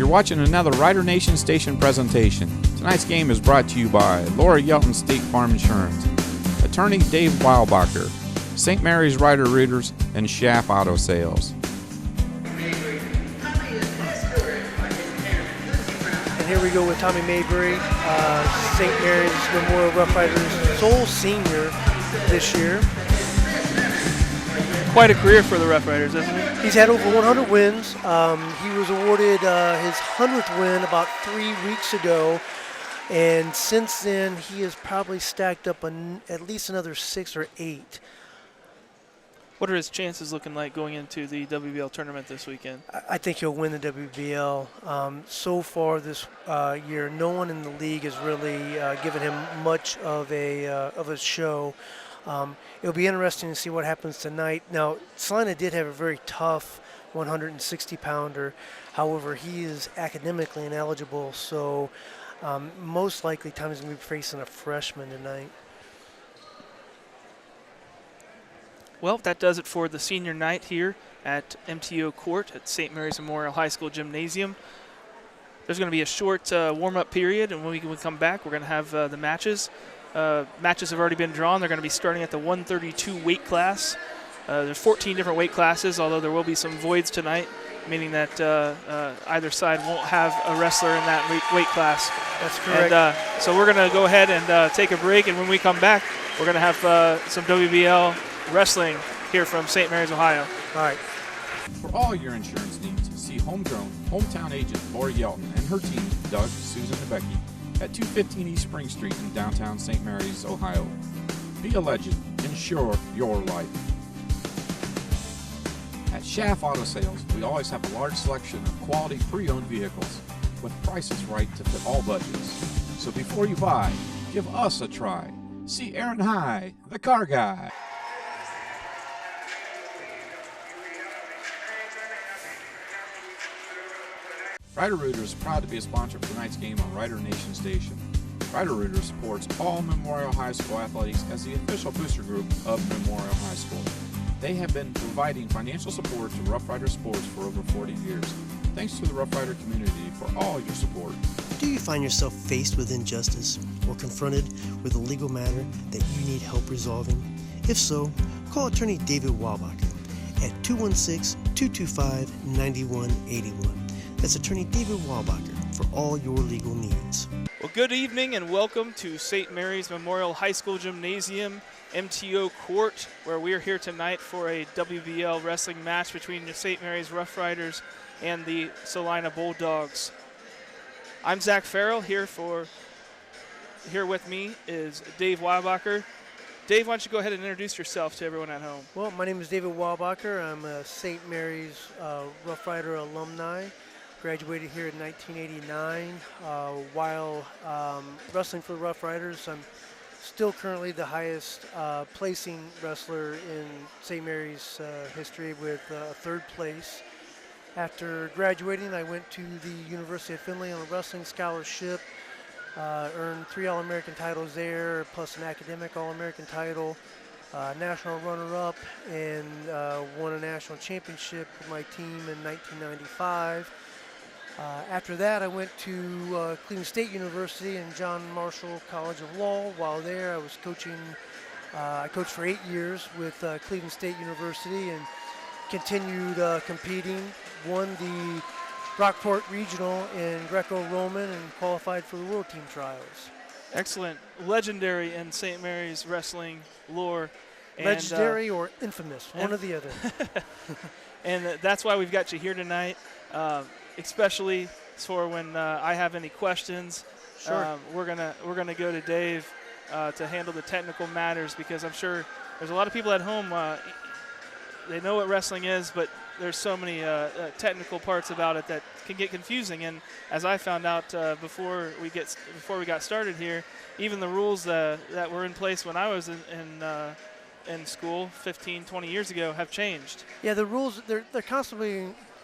You're watching another Rider Nation Station presentation. Tonight's game is brought to you by Laura Yelton State Farm Insurance, Attorney Dave Weilbacher, St. Mary's Rider Rooters, and Schaff Auto Sales. And here we go with Tommy Mayberry, St. Mary's Memorial Rough Riders sole senior this year. Quite a career for the Rough Riders, isn't he? He's had over 100 wins. He was awarded his 100th win about 3 weeks ago. And since then, he has probably stacked up at least another 6 or 8. What are his chances looking like going into the WBL tournament this weekend? I think he'll win the WBL. So far this year, no one in the league has really given him much of a show. It'll be interesting to see what happens tonight. Now, Celina did have a very tough 160-pounder. However, he is academically ineligible, so most likely Tommy's going to be facing a freshman tonight. Well, that does it for the senior night here at MTO Court at St. Mary's Memorial High School Gymnasium. There's going to be a short warm-up period, and when we come back, we're going to have the matches. Matches have already been drawn. They're going to be starting at the 132 weight class. There's 14 different weight classes, although there will be some voids tonight, meaning that either side won't have a wrestler in that weight class. That's correct. And, so we're going to go ahead and take a break, and when we come back, we're going to have some WBL wrestling here from St. Mary's, Ohio. All right. For all your insurance needs, see homegrown, hometown agent Laura Yelton and her team, Doug, Susan, and Becky, at 215 East Spring Street in downtown St. Mary's, Ohio. Be a legend. Insure your life. At Schaff Auto Sales, we always have a large selection of quality pre-owned vehicles with prices right to fit all budgets. So before you buy, give us a try. See Aaron High, the car guy. Rider Rooters is proud to be a sponsor for tonight's game on Rider Nation Station. Rider Rooters supports all Memorial High School athletics as the official booster group of Memorial High School. They have been providing financial support to Rough Rider sports for over 40 years. Thanks to the Rough Rider community for all your support. Do you find yourself faced with injustice or confronted with a legal matter that you need help resolving? If so, call attorney David Weilbacher at 216-225-9181. That's attorney David Weilbacher for all your legal needs. Well, good evening and welcome to St. Mary's Memorial High School Gymnasium, MTO Court, where we are here tonight for a WBL wrestling match between the St. Mary's Rough Riders and the Celina Bulldogs. I'm Zach Farrell. Here with me is Dave Weilbacher. Dave, why don't you go ahead and introduce yourself to everyone at home? Well, my name is David Weilbacher. I'm a St. Mary's Rough Rider alumni. Graduated here in 1989. While wrestling for the Rough Riders, I'm still currently the highest placing wrestler in St. Mary's history with third place. After graduating, I went to the University of Findlay on a wrestling scholarship, earned 3 All-American titles there, plus an academic All-American title, national runner-up, and won a national championship with my team in 1995. After that, I went to Cleveland State University and John Marshall College of Law. While there, I was coaching. I coached for 8 years with Cleveland State University and continued competing. Won the Rockport Regional in Greco-Roman and qualified for the World Team Trials. Excellent. Legendary in St. Mary's wrestling lore. Legendary or infamous, one or the other. And that's why we've got you here tonight. Especially for when I have any questions. Sure. We're gonna go to Dave to handle the technical matters, because I'm sure there's a lot of people at home. They know what wrestling is, but there's so many technical parts about it that can get confusing. And as I found out before we got started here, even the rules that were in place when I was in school 15, 20 years ago have changed. Yeah, the rules they're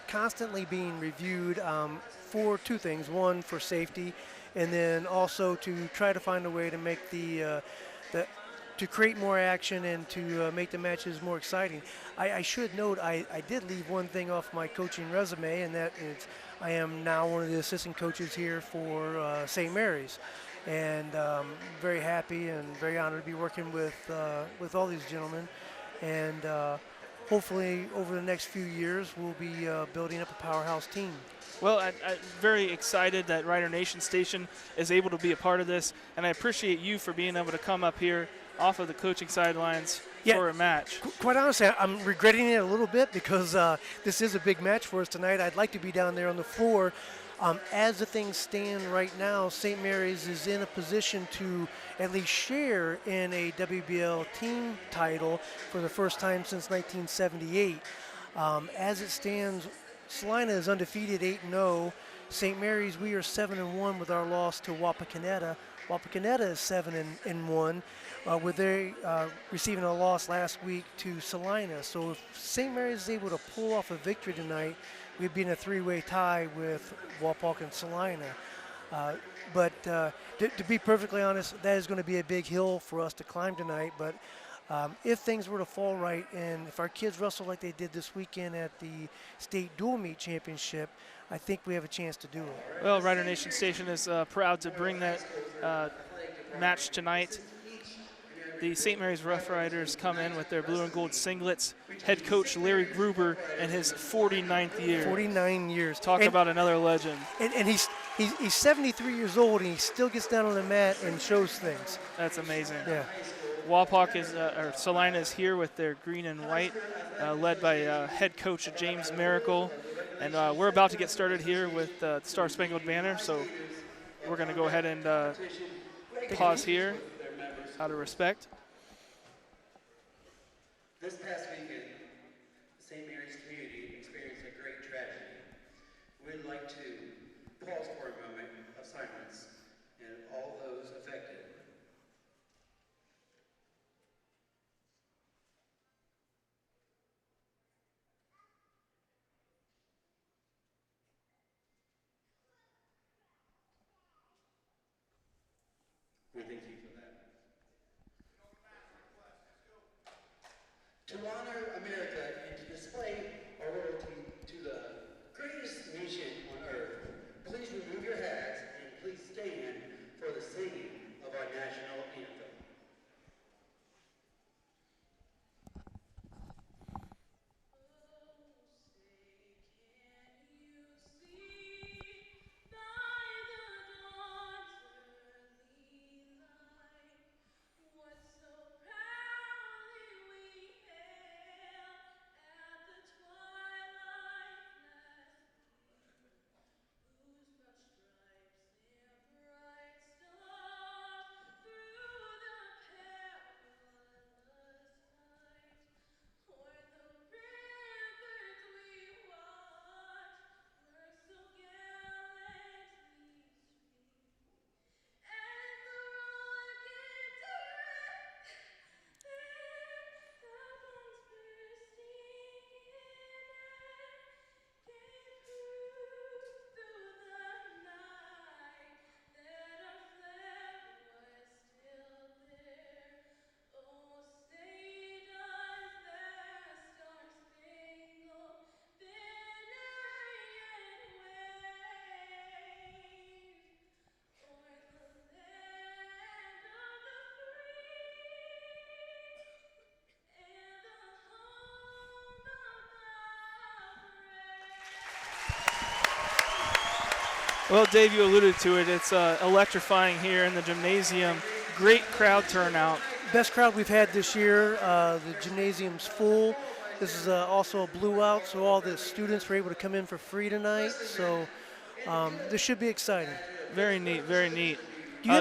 constantly being reviewed for 2 things. One, for safety, and then also to try to find a way to make the to create more action and to make the matches more exciting. I should note I did leave one thing off my coaching resume, and that is I am now one of the assistant coaches here for St. Mary's, and very happy and very honored to be working with all these gentlemen, and hopefully over the next few years we'll be building up a powerhouse team. Well, I'm very excited that Rider Nation Station is able to be a part of this, and I appreciate you for being able to come up here off of the coaching sidelines for a match. Quite honestly, I'm regretting it a little bit because this is a big match for us tonight. I'd like to be down there on the floor. As the things stand right now, St. Mary's is in a position to at least share in a WBL team title for the first time since 1978. As it stands, Celina is undefeated 8-0. St. Mary's, we are 7-1 with our loss to Wapakoneta. Wapakoneta is 7-1, with they receiving a loss last week to Celina. So if St. Mary's is able to pull off a victory tonight, we'd be in a three-way tie with Wapak and Celina. But to be perfectly honest, that is going to be a big hill for us to climb tonight. But if things were to fall right, and if our kids wrestle like they did this weekend at the state dual meet championship, I think we have a chance to do it. Well, Rider Nation Station is proud to bring that match tonight. The St. Mary's Rough Riders come in with their blue and gold singlets. Head coach Larry Gruber in his 49th year. 49 years. Talk about another legend. And he's 73 years old, and he still gets down on the mat and shows things. That's amazing. Yeah. Wapak is, or Celina is here with their green and white, led by head coach James Miracle. And we're about to get started here with the Star Spangled Banner, so we're going to go ahead and pause here out of respect. This past weekend, the St. Mary's community experienced a great tragedy. We'd like to pause for a moment of silence and all those affected. We thank you for that. To honor America and to display our loyalty to the greatest nation on earth, please remove your hats and please stand for the singing of our national anthem. Well, Dave, you alluded to it. It's electrifying here in the gymnasium. Great crowd turnout. Best crowd we've had this year. The gymnasium's full. This is also a blue out, so all the students were able to come in for free tonight. So this should be exciting. Very neat, very neat. Do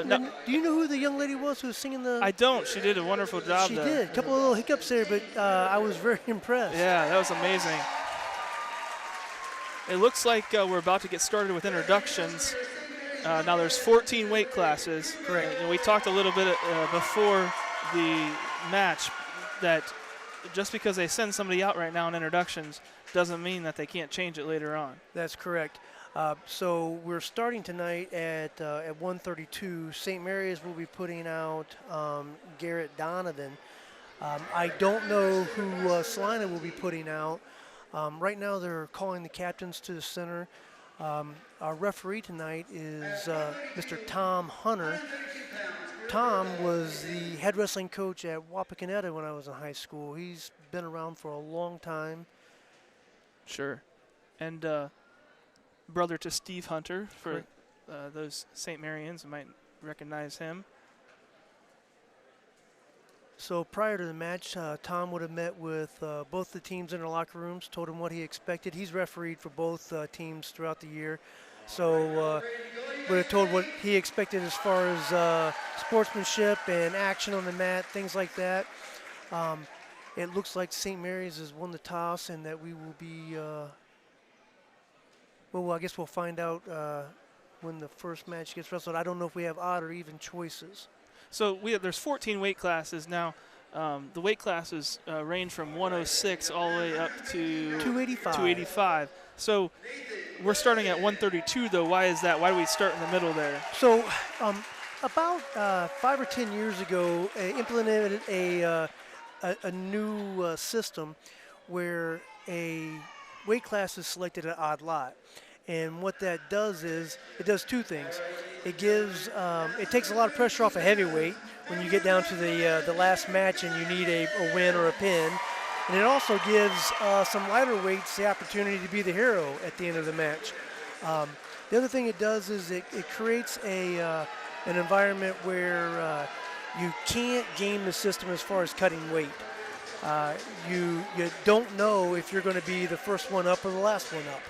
you know who the young lady was who was singing the? I don't. She did a wonderful job. She did. A couple of little hiccups there, but I was very impressed. Yeah, that was amazing. It looks like we're about to get started with introductions. Now there's 14 weight classes. Correct. And we talked a little bit before the match that just because they send somebody out right now in introductions doesn't mean that they can't change it later on. That's correct. So we're starting tonight at 1:32. St. Mary's will be putting out Garrett Donovan. I don't know who Celina will be putting out. Right now they're calling the captains to the center. Our referee tonight is Mr. Tom Hunter. Tom was the head wrestling coach at Wapakoneta when I was in high school. He's been around for a long time. Sure. And brother to Steve Hunter, for those St. Marians who might recognize him. So prior to the match, Tom would have met with both the teams in their locker rooms, told them what he expected. He's refereed for both teams throughout the year. So would have told what he expected as far as sportsmanship and action on the mat, things like that. It looks like St. Mary's has won the toss and that we will be, well, I guess we'll find out when the first match gets wrestled. I don't know if we have odd or even choices. So there's 14 weight classes now. The weight classes range from 106 all the way up to 285. So we're starting at 132, though. Why is that? Why do we start in the middle there? So about 5 or 10 years ago, implemented a new system where a weight class is selected at odd lot. And what that does is it does two things. It gives, it takes a lot of pressure off a heavyweight when you get down to the last match and you need a win or a pin. And it also gives some lighter weights the opportunity to be the hero at the end of the match. The other thing it does is it creates an environment where you can't game the system as far as cutting weight. You don't know if you're going to be the first one up or the last one up.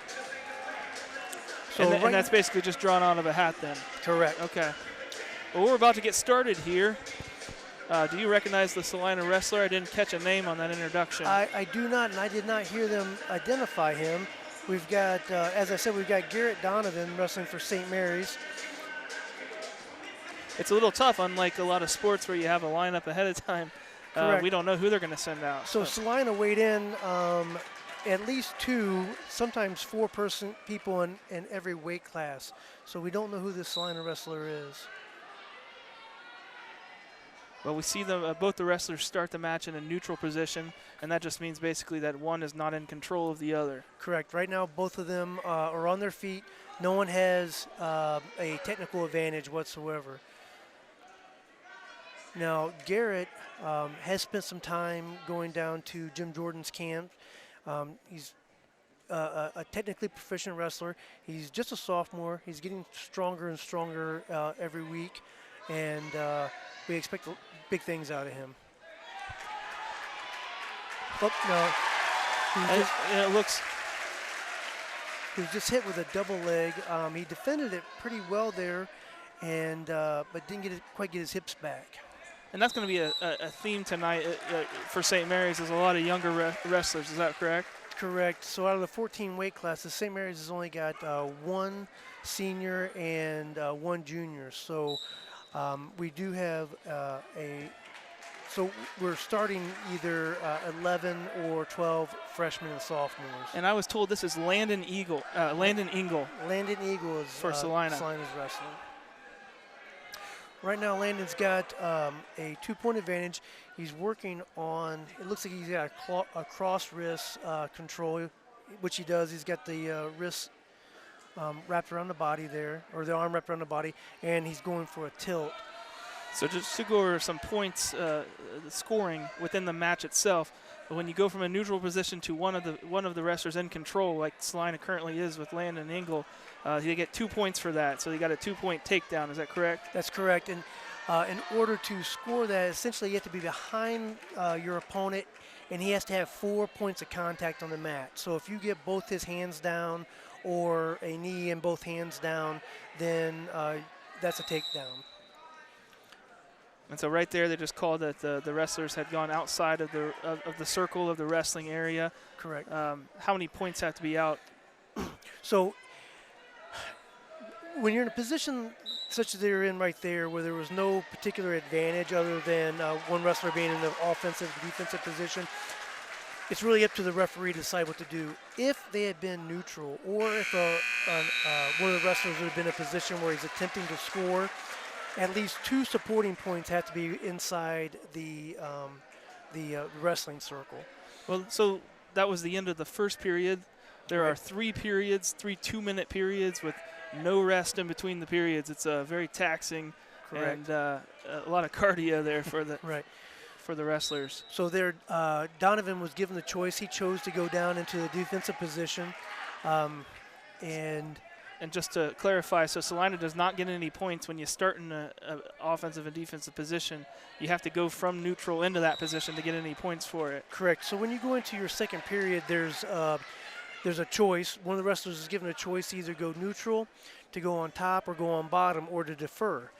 So and that's basically just drawn out of a hat then? Correct. Okay. Well, we're about to get started here. Do you recognize the Celina wrestler? I didn't catch a name on that introduction. I do not, and I did not hear them identify him. We've got, as I said, we've got Garrett Donovan wrestling for St. Mary's. It's a little tough, unlike a lot of sports where you have a lineup ahead of time. We don't know who they're going to send out. So Celina weighed in at least 2, sometimes 4 people in every weight class. So we don't know who this Celina wrestler is. Well, we see them, both the wrestlers start the match in a neutral position, and that just means basically that one is not in control of the other. Correct. Right now, both of them are on their feet. No one has a technical advantage whatsoever. Now, Garrett has spent some time going down to Jim Jordan's camp. He's a technically proficient wrestler. He's just a sophomore. He's getting stronger and stronger every week, and we expect big things out of him. Oh, no. It looks... He was just hit with a double leg. He defended it pretty well there, and but didn't quite get his hips back. And that's going to be a theme tonight for St. Mary's. There's a lot of younger wrestlers. Is that correct? Correct. So out of the 14 weight classes, St. Mary's has only got 1 senior and 1 junior. So we do have so we're starting either 11 or 12 freshmen and sophomores. And I was told this is Landon Ingle. Landon Ingle is for Celina. Celina's wrestling. Right now, Landon's got a 2-point advantage. He's working on, it looks like he's got a cross wrist control, which he does. He's got the wrist wrapped around the body there, or the arm wrapped around the body, and he's going for a tilt. So just to go over some points, the scoring within the match itself, when you go from a neutral position to one of the wrestlers in control, like Celina currently is with Landon Ingle, they get 2 points for that. So you got a 2-point takedown. Is that correct? That's correct. And in order to score that, essentially you have to be behind your opponent, and he has to have 4 points of contact on the mat. So if you get both his hands down or a knee and both hands down, then that's a takedown. And so right there, they just called that the wrestlers had gone outside of the circle of the wrestling area. Correct. How many points have to be out? So when you're in a position such as they're in right there, where there was no particular advantage other than one wrestler being in the offensive, defensive position, it's really up to the referee to decide what to do. If they had been neutral, or if one of the wrestlers would have been in a position where he's attempting to score, at least 2 supporting points have to be inside the wrestling circle. Well, so that was the end of the first period. There Right. are 3 periods, 3 2-minute periods with no rest in between the periods. It's very taxing. Correct. And a lot of cardio there for the Right. for the wrestlers. So there, Donovan was given the choice. He chose to go down into the defensive position, and And just to clarify, so Celina does not get any points when you start in a offensive and defensive position. You have to go from neutral into that position to get any points for it. correct. So when you go into your second period, there's a choice. One of the wrestlers is given a choice to either go neutral, to go on top, or go on bottom, or to defer.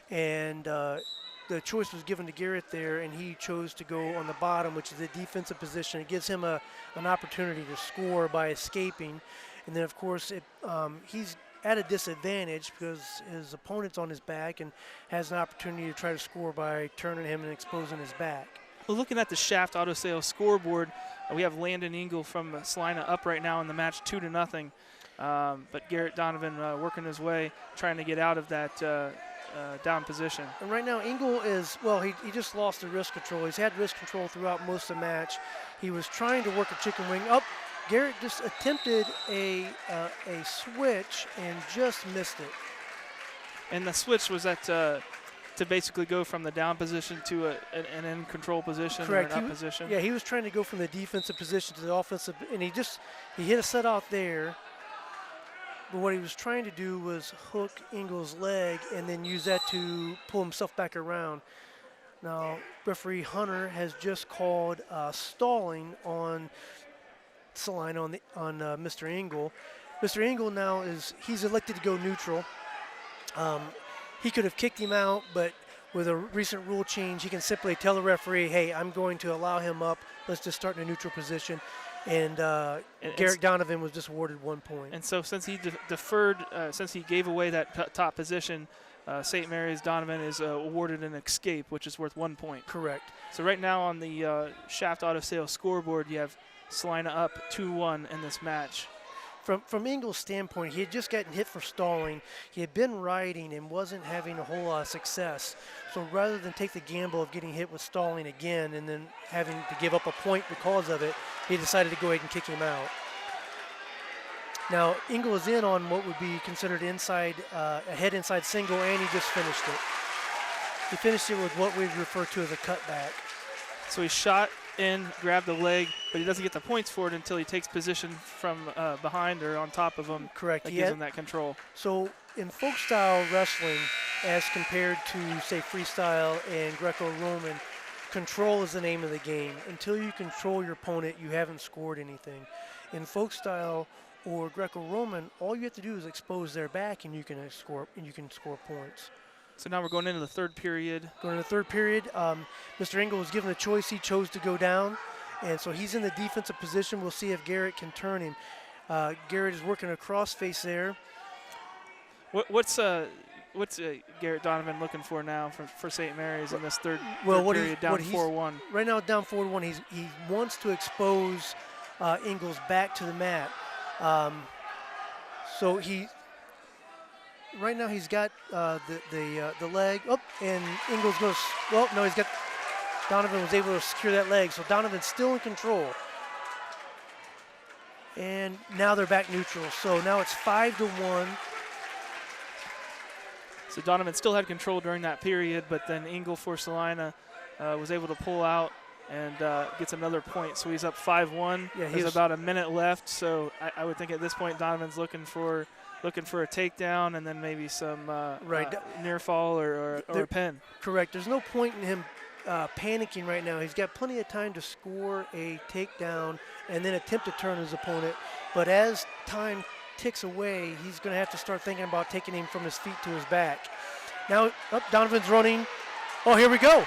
And the choice was given to Garrett there, and he chose to go on the bottom, which is a defensive position. It gives him an opportunity to score by escaping. And then, of course, he's at a disadvantage because his opponent's on his back and has an opportunity to try to score by turning him and exposing his back. Well, looking at the Shaft Auto Sales scoreboard, we have Landon Engel from Celina up right now in the match 2-0. But Garrett Donovan working his way, trying to get out of that down position. And right now, Engel is, well, he just lost the wrist control. He's had wrist control throughout most of the match. He was trying to work a chicken wing. Oh, Garrett just attempted a switch and just missed it. And the switch was that to basically go from the down position to an in control position. Correct. Or an up position. Yeah, he was trying to go from the defensive position to the offensive, and he hit a set out there. But what he was trying to do was hook Engel's leg and then use that to pull himself back around. Now, referee Hunter has just called stalling on Celina on Mr. Engel. Mr. Engel now he's elected to go neutral. He could have kicked him out, but with a recent rule change, he can simply tell the referee, hey, I'm going to allow him up. Let's just start in a neutral position. And Garrett Donovan was just awarded 1 point. And so since he deferred, since he gave away that top position, St. Mary's Donovan is awarded an escape, which is worth 1 point. Correct. So right now on the Shaft Auto Sales scoreboard, you have Celina up 2-1 in this match. From Engel's standpoint, he had just gotten hit for stalling. He had been riding and wasn't having a whole lot of success. So rather than take the gamble of getting hit with stalling again and then having to give up a point because of it, he decided to go ahead and kick him out. Now, Engel is in on what would be considered inside, a head inside single, and he just finished it. He finished it with what we refer to as a cutback. So he shot in, grabbed the leg, but he doesn't get the points for it until he takes position from behind or on top of him. Correct. That gives him that control. So in folk style wrestling, as compared to, say, freestyle and Greco-Roman, control is the name of the game. Until you control your opponent, you haven't scored anything. In folk style or Greco-Roman, all you have to do is expose their back, and you can score points. So now we're going into the third period. Going into the third period, Mr. Engel was given a choice. He chose to go down, and so he's in the defensive position. We'll see if Garrett can turn him. Garrett is working a crossface there. What's Garrett Donovan looking for now for St. Mary's in this third period, down 4-1? Right now, down 4-1. He wants to expose Engel's back to the mat. So right now he's got the leg up, and Engel's goes. Well, no, Donovan was able to secure that leg, so Donovan's still in control. And now they're back neutral. So now it's 5-1. So Donovan still had control during that period, but then Engel for Celina was able to pull out and gets another point. So he's up 5-1. Yeah, There's about a minute left, so I would think at this point Donovan's looking for a takedown and then maybe some near fall or a pin. Correct. There's no point in him panicking right now. He's got plenty of time to score a takedown and then attempt to turn his opponent. But as time ticks away, he's going to have to start thinking about taking him from his feet to his back. Now, Donovan's running. Oh, here we go.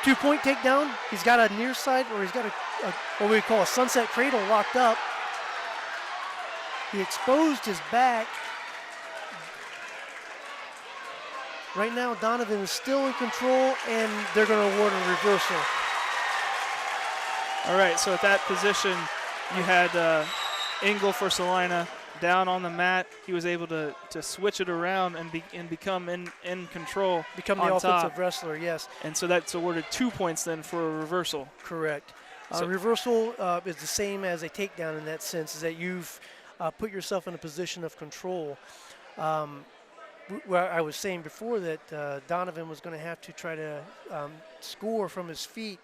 2-point takedown. He's got a near side, or he's got what we call a sunset cradle locked up. He exposed his back. Right now, Donovan is still in control, and they're going to award a reversal. All right, so at that position, you had Engel for Celina down on the mat. He was able to switch it around and become in control. Become the on offensive top. wrestler, yes. And so that's awarded 2 points then for a reversal. Correct. So Reversal is the same as a takedown in that sense, is that you've put yourself in a position of control. Well, I was saying before that Donovan was going to have to try to score from his feet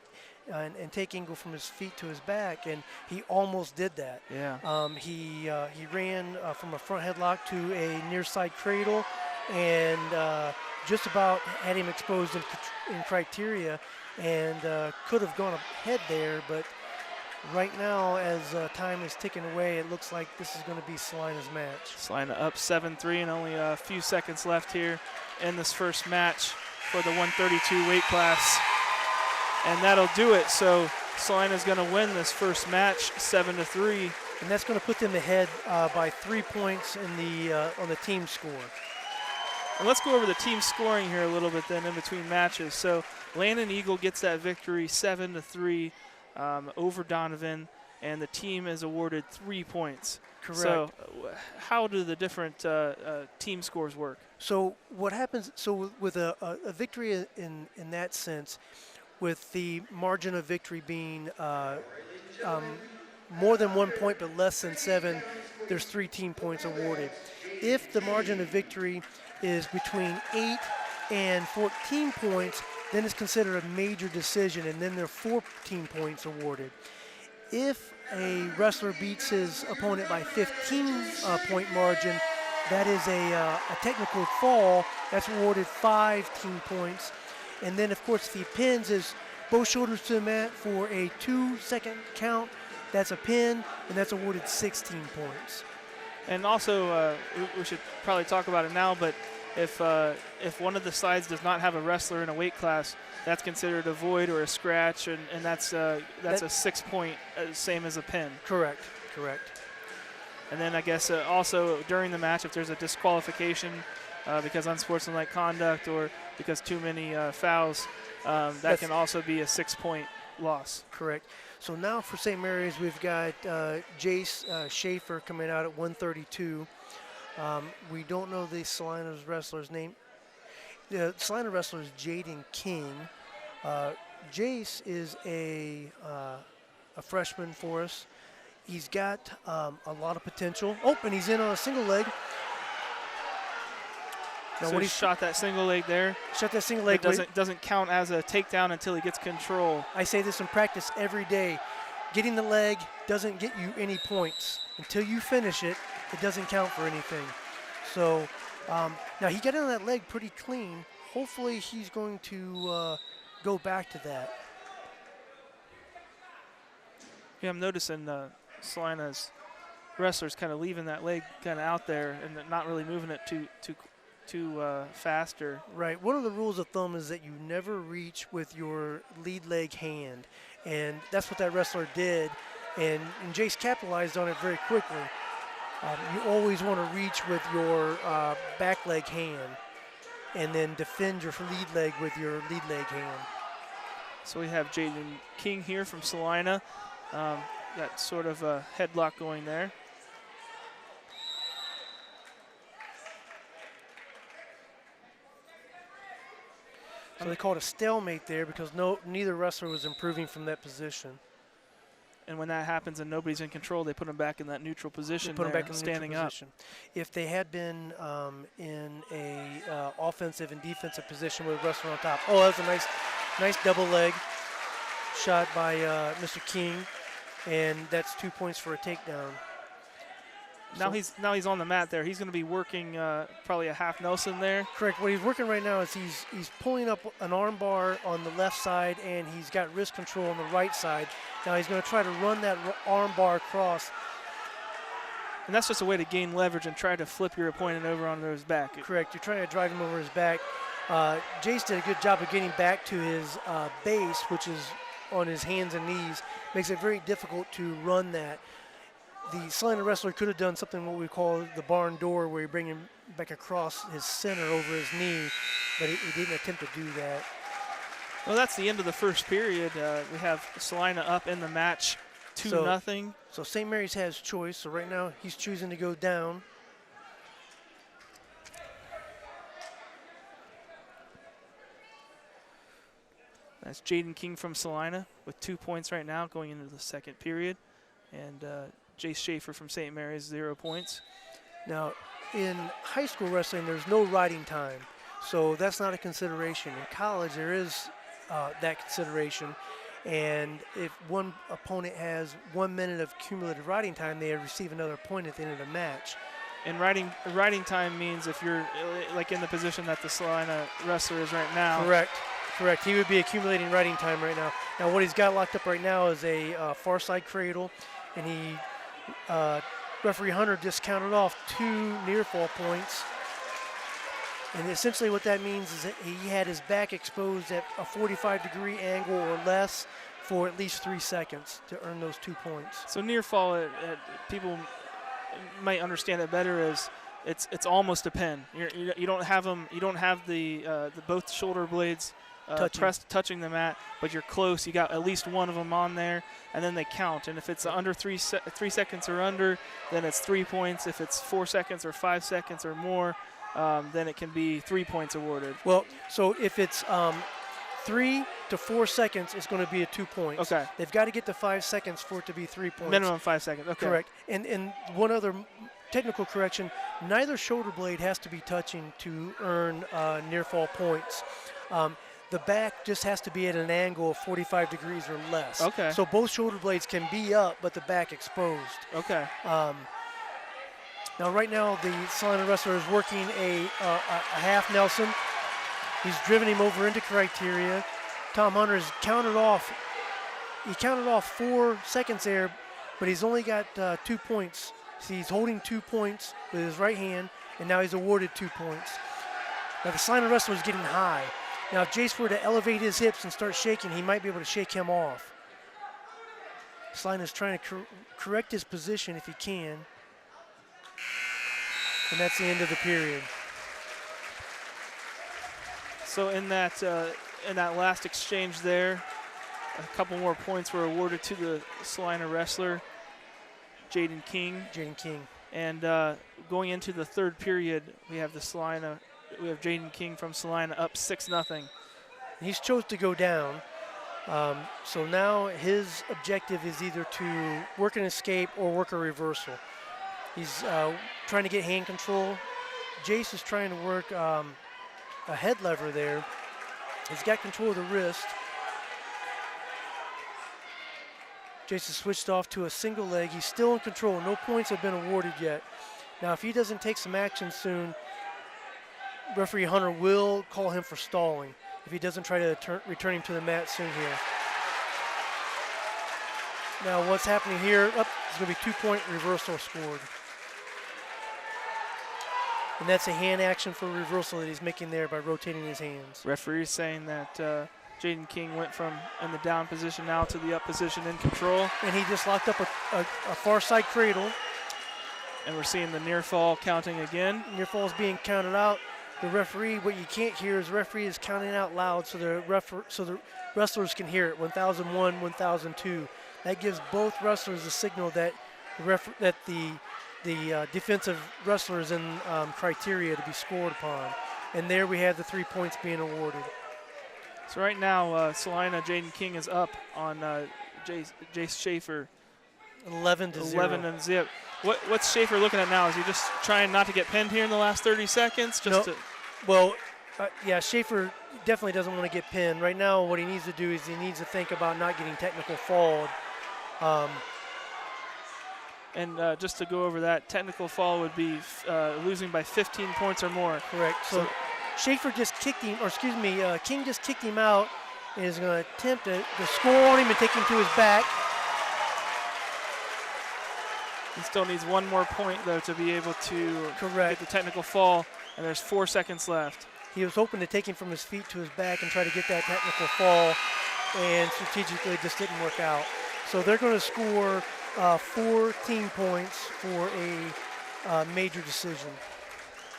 and take Engel from his feet to his back, and he almost did that. Yeah. He ran from a front headlock to a near side cradle, and just about had him exposed in criteria, and could have gone ahead there, but right now, as time is ticking away, it looks like this is going to be Celina's match. Celina up 7-3 and only a few seconds left here in this first match for the 132 weight class. And that'll do it. So Celina's going to win this first match 7-3. And that's going to put them ahead by 3 points in on the team score. And let's go over the team scoring here a little bit then in between matches. So Landon Eagle gets that victory 7-3. Over Donovan, and the team is awarded 3 points. Correct. So how do the different team scores work? So what happens, so with a victory in that sense, with the margin of victory being more than 1 point but less than 7, there's 3 team points awarded. If the margin of victory is between 8 and 14 points, then it's considered a major decision, and then there are 14 points awarded. If a wrestler beats his opponent by 15-point margin, that is a technical fall. That's awarded 5 team points. And then, of course, if he pins his both shoulders to the mat for a 2-second count, that's a pin, and that's awarded 16 points. And also, we should probably talk about it now, but if one of the sides does not have a wrestler in a weight class, that's considered a void or a scratch, and that's a 6 point, same as a pin. Correct. And then I guess also during the match, if there's a disqualification because unsportsmanlike conduct or because too many fouls, that can also be a 6 point loss. Correct. So now for St. Mary's, we've got Jace Schaefer coming out at 132. We don't know the Celina's wrestler's name. The Celina wrestler is Jaden King. Jace is a freshman for us. He's got a lot of potential. Oh, and he's in on a single leg. Now So he shot that single leg there. Shot that single leg. It doesn't count as a takedown until he gets control. I say this in practice every day. Getting the leg doesn't get you any points. Until you finish it, it doesn't count for anything. So now he got on that leg pretty clean. Hopefully he's going to go back to that. Yeah, I'm noticing Celina's wrestlers kind of leaving that leg kind of out there and not really moving it too faster. Right. One of the rules of thumb is that you never reach with your lead leg hand, and that's what that wrestler did. And Jace capitalized on it very quickly. You always want to reach with your back leg hand and then defend your lead leg with your lead leg hand. So we have Jaden King here from Celina. Got sort of a headlock going there. So they called a stalemate there because neither wrestler was improving from that position. And when that happens and nobody's in control, they put them back in that neutral position. Put them back in standing neutral up. Position. If they had been in a offensive and defensive position with a wrestler on top. Oh, that was a nice double leg shot by Mr. King, and that's 2 points for a takedown. Now he's on the mat there. He's going to be working probably a half Nelson there. Correct. What he's working right now is he's pulling up an arm bar on the left side, and he's got wrist control on the right side. Now he's going to try to run that arm bar across. And that's just a way to gain leverage and try to flip your opponent over onto his back. Correct. You're trying to drive him over his back. Jace did a good job of getting back to his base, which is on his hands and knees. Makes it very difficult to run that. The Celina wrestler could have done something what we call the barn door, where you bring him back across his center over his knee, but he didn't attempt to do that. Well, that's the end of the first period. We have Celina up in the match 2-0. So St. Mary's has choice. So right now he's choosing to go down. That's Jaden King from Celina with 2 points right now going into the second period. And Jace Schaefer from St. Mary's, 0 points. Now, in high school wrestling, there's no riding time. So that's not a consideration. In college, there is that consideration. And if one opponent has 1 minute of cumulative riding time, they receive another point at the end of the match. And riding time means if you're like in the position that the Celina wrestler is right now. Correct. He would be accumulating riding time right now. Now, what he's got locked up right now is a far side cradle, and referee Hunter just counted off 2 near fall points. And essentially what that means is that he had his back exposed at a 45-degree angle or less for at least 3 seconds to earn those 2 points. So near fall, people might understand it better as it's almost a pin. You don't have them. You don't have the both shoulder blades touching the mat, but you're close. You got at least one of them on there, and then they count. And if it's under 3 seconds or under, then it's 3 points. If it's 4 seconds or 5 seconds or more, then it can be 3 points awarded. Well, so if it's 3 to 4 seconds, it's going to be a 2 points. Okay. They've got to get to 5 seconds for it to be 3 points. Minimum 5 seconds. Okay. Correct. And one other technical correction: neither shoulder blade has to be touching to earn near fall points. The back just has to be at an angle of 45 degrees or less. Okay. So both shoulder blades can be up, but the back exposed. Okay. Now, right now, the Celina wrestler is working a half Nelson. He's driven him over into criteria. Tom Hunter has counted off. He counted off 4 seconds there, but he's only got 2 points. So he's holding 2 points with his right hand, and now he's awarded 2 points. Now, the Celina wrestler is getting high. Now, if Jace were to elevate his hips and start shaking, he might be able to shake him off. Celina is trying to correct his position if he can. And that's the end of the period. So in that last exchange there, a couple more points were awarded to the Celina wrestler, Jaden King. And going into the third period, we have Jaden King from Celina up 6-0. He's chose to go down. So now his objective is either to work an escape or work a reversal. He's trying to get hand control. Jace is trying to work a head lever there. He's got control of the wrist. Jace has switched off to a single leg. He's still in control. No points have been awarded yet. Now, if he doesn't take some action soon, referee Hunter will call him for stalling if he doesn't try to return him to the mat soon here. Now, what's happening here? There's going to be 2-point reversal scored. And that's a hand action for reversal that he's making there by rotating his hands. Referee saying that Jaden King went from in the down position now to the up position in control. And he just locked up a far side cradle. And we're seeing the near fall counting again. Near fall is being counted out. The referee, what you can't hear is the referee is counting out loud so the wrestlers can hear it. 1001, 1002. That gives both wrestlers a signal that the defensive wrestler is in criteria to be scored upon. And there we have the 3 points being awarded. So right now, Celina, Jaden King is up on Jace Schaefer. 11-0. 11-0. What's Schaefer looking at now? Is he just trying not to get pinned here in the last 30 seconds? Yeah, Schaefer definitely doesn't want to get pinned. Right now, what he needs to do is he needs to think about not getting technical fouled. And just to go over that, technical fall would be losing by 15 points or more. Correct. So Schaefer just kicked him, King just kicked him out and is going to attempt to score on him and take him to his back. He still needs one more point, though, to be able to get the technical fall, and there's 4 seconds left. He was hoping to take him from his feet to his back and try to get that technical fall, and strategically it just didn't work out. So they're going to score 14 points for a major decision.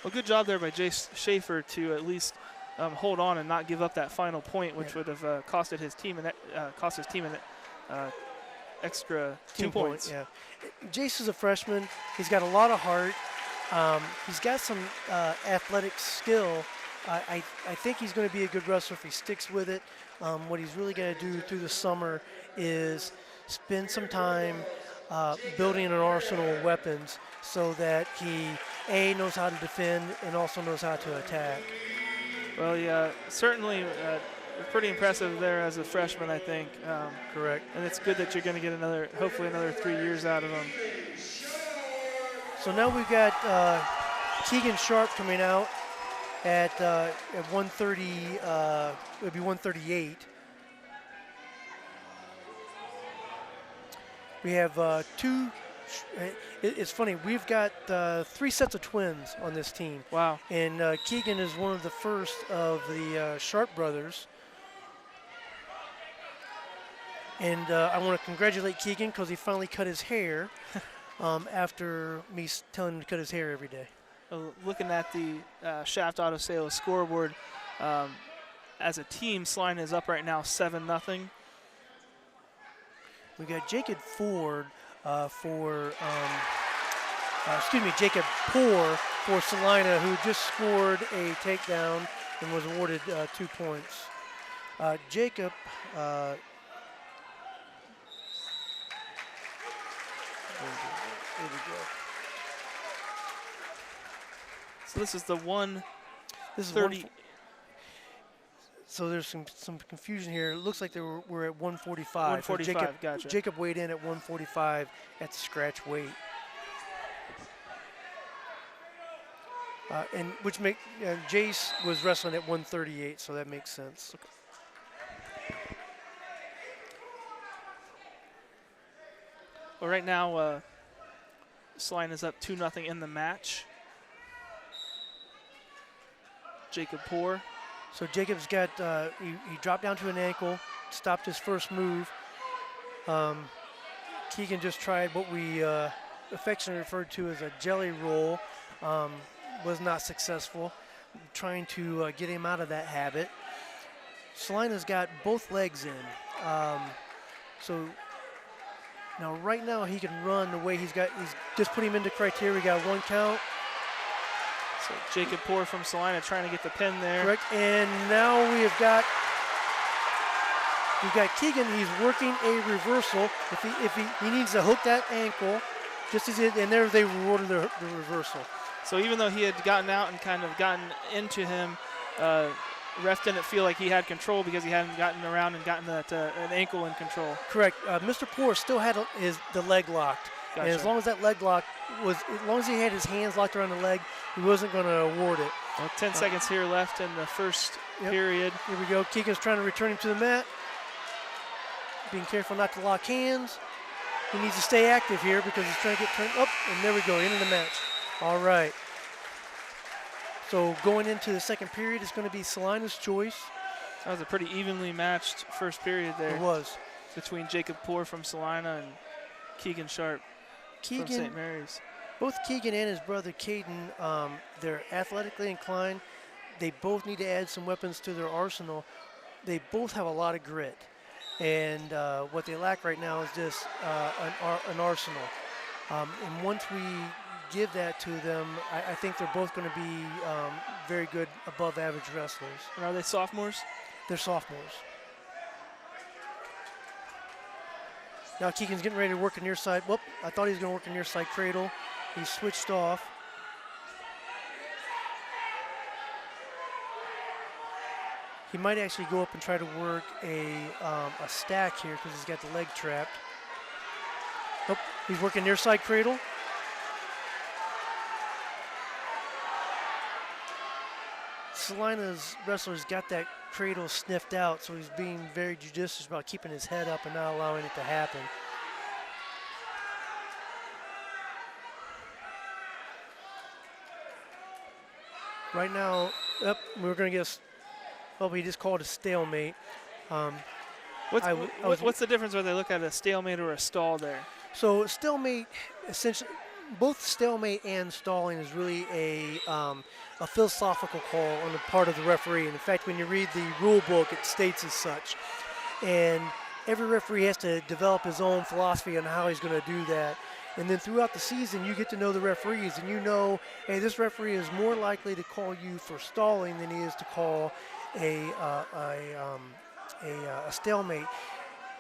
Well, good job there by Jace Schaefer to at least hold on and not give up that final point, which would have costed his team an extra 2 points. Yeah, Jace is a freshman. He's got a lot of heart. He's got some athletic skill. I think he's going to be a good wrestler if he sticks with it. What he's really going to do through the summer is spend some time building an arsenal of weapons so that he, A, knows how to defend and also knows how to attack. Well, yeah, certainly pretty impressive there as a freshman, I think. Correct. And it's good that you're going to get hopefully another 3 years out of him. So now we've got Keegan Sharp coming out at 130, it would be 138. We have it's funny, we've got 3 sets of twins on this team. Wow. And Keegan is one of the first of the Sharp brothers. And I want to congratulate Keegan because he finally cut his hair after me telling him to cut his hair every day. Looking at the Shaft Auto Sales scoreboard, as a team, Celina is up right now 7-0. We got Jacob Ford Jacob Poor for Celina, who just scored a takedown and was awarded 2 points. Jacob, there we go. So this is the 130. This is so there's some confusion here. It looks like we're at 145. 145, gotcha. Jacob weighed in at 145 at the scratch weight. And Jace was wrestling at 138, so that makes sense. Well, right now, Celina's up 2-0 in the match. Jacob Poor. So Jacob's got, he dropped down to an ankle, stopped his first move. Keegan just tried what we affectionately referred to as a jelly roll. Was not successful, trying to get him out of that habit. Celina's got both legs in. So now right now he can run the way he's just put him into criteria. We got 1 count. So Jacob Poor from Celina trying to get the pin there. Correct. And now we've got Keegan. He's working a reversal. If he needs to hook that ankle, just as and there they rewarded the reversal. So even though he had gotten out and kind of gotten into him, ref didn't feel like he had control because he hadn't gotten around and gotten that an ankle in control. Correct. Mr. Poor still had the leg locked. Gotcha. And as long as that leg lock as long as he had his hands locked around the leg, he wasn't going to award it. Well, 10 seconds here left in the first period. Here we go. Keegan's trying to return him to the mat. Being careful not to lock hands. He needs to stay active here because he's trying to get turned up. And there we go, into the match. All right. So going into the second period is going to be Celina's choice. That was a pretty evenly matched first period there. It was. Between Jacob Poor from Celina and Keegan Sharp from St. Mary's. Both Keegan and his brother Caden, they're athletically inclined. They both need to add some weapons to their arsenal. They both have a lot of grit. And what they lack right now is just an arsenal. And once we give that to them, I think they're both going to be very good above average wrestlers. And are they sophomores? They're sophomores. Now Keegan's getting ready to work a near side. Whoop, I thought he was going to work a near side cradle. He switched off. He might actually go up and try to work a stack here because he's got the leg trapped. Oh, he's working near side cradle. Celina's wrestler's got that cradle sniffed out, so he's being very judicious about keeping his head up and not allowing it to happen. Right now, we're going to get he just called a stalemate. What's the difference whether they look at a stalemate or a stall there? So stalemate, essentially, both stalemate and stalling is really a philosophical call on the part of the referee. And in fact, when you read the rule book, it states as such. And every referee has to develop his own philosophy on how he's going to do that. And then throughout the season, you get to know the referees, and you know, hey, this referee is more likely to call you for stalling than he is to call a stalemate.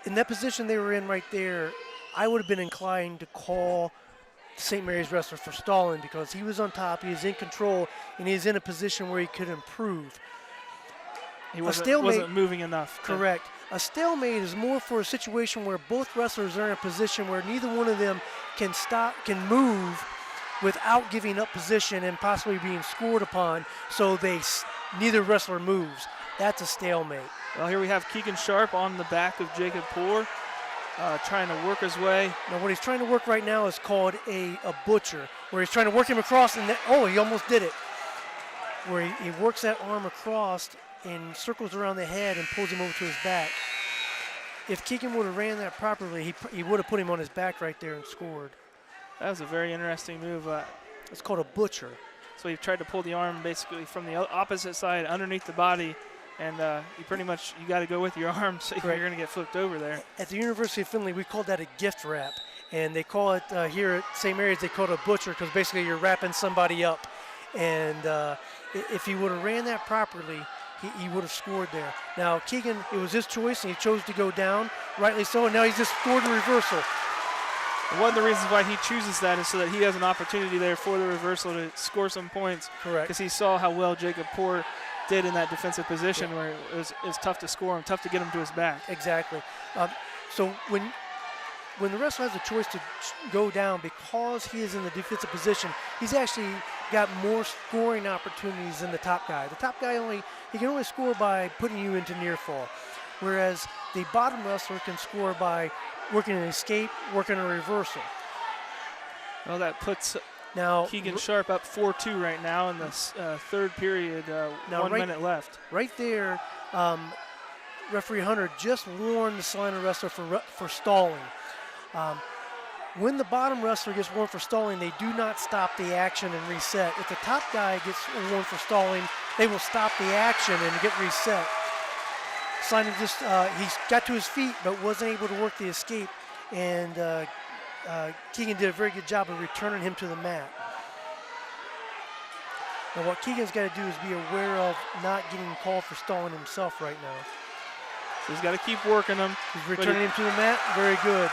In that position they were in right there, I would have been inclined to call St. Mary's wrestler for stalling because he was on top, he was in control, and he was in a position where he could improve. He wasn't moving enough. Correct. A stalemate is more for a situation where both wrestlers are in a position where neither one of them can move without giving up position and possibly being scored upon, so neither wrestler moves. That's a stalemate. Well, here we have Keegan Sharp on the back of Jacob Poor, trying to work his way. Now, what he's trying to work right now is called a butcher, where he's trying to work him across, and he almost did it. Where he works that arm across and circles around the head and pulls him over to his back. If Keegan would have ran that properly, he would have put him on his back right there and scored. That was a very interesting move. It's called a butcher. So he tried to pull the arm basically from the opposite side underneath the body, and you got to go with your arm, so you're going to get flipped over there. At the University of Findlay, we call that a gift wrap, and they call it here at St. Mary's, they call it a butcher because basically you're wrapping somebody up. And if he would have ran that properly, he would have scored there. Now, Keegan, it was his choice, and he chose to go down, rightly so, and now he's just scored a reversal. And one of the reasons why he chooses that is so that he has an opportunity there for the reversal to score some points. Correct. Because he saw how well Jacob Poor did in that defensive position where it was tough to score him, tough to get him to his back. Exactly. So when the wrestler has a choice to go down because he is in the defensive position, he's actually got more scoring opportunities than the top guy. The top guy he can only score by putting you into near fall, whereas the bottom wrestler can score by working an escape, working a reversal. Well, that puts Keegan Sharp up 4-2 right now in the third period, 1 minute left. Right there, referee Hunter just warned the Celina wrestler for stalling. When the bottom wrestler gets warned for stalling, they do not stop the action and reset. If the top guy gets warned for stalling, they will stop the action and get reset. Celina he's got to his feet but wasn't able to work the escape, and Keegan did a very good job of returning him to the mat. Now what Keegan's got to do is be aware of not getting called for stalling himself right now. So he's got to keep working him. He's returning him to the mat. Very good.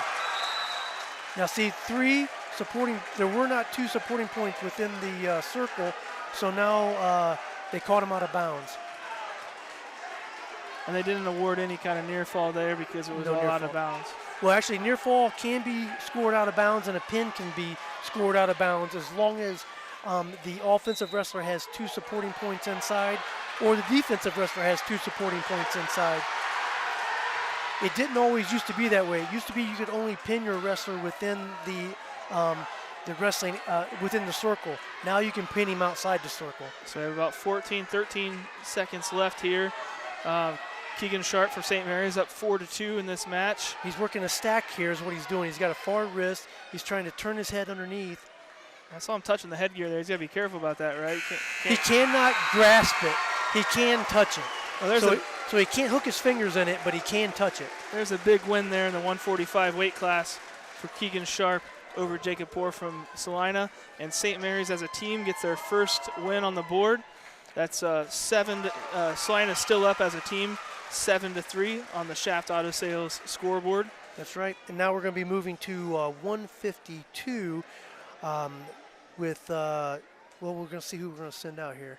Now see, there were not 2 supporting points within the circle, so now they caught him out of bounds. And they didn't award any kind of near fall there because it was all out of bounds. Well, actually, near fall can be scored out of bounds, and a pin can be scored out of bounds as long as the offensive wrestler has 2 supporting points inside, or the defensive wrestler has 2 supporting points inside. It didn't always used to be that way. It used to be you could only pin your wrestler within the wrestling within the circle. Now you can pin him outside the circle. So we have about 13 seconds left here. Keegan Sharp for St. Mary's up 4-2 in this match. He's working a stack here is what he's doing. He's got a far wrist. He's trying to turn his head underneath. I saw him touching the headgear there. He's got to be careful about that, right? He cannot grasp it. He can touch it. Well, so he can't hook his fingers in it, but he can touch it. There's a big win there in the 145 weight class for Keegan Sharp over Jacob Poor from Celina. And St. Mary's as a team gets their first win on the board. That's Celina's still up as a team, 7-3 on the Shaft Auto Sales scoreboard. That's right. And now we're going to be moving to 152 with, we're going to see who we're going to send out here.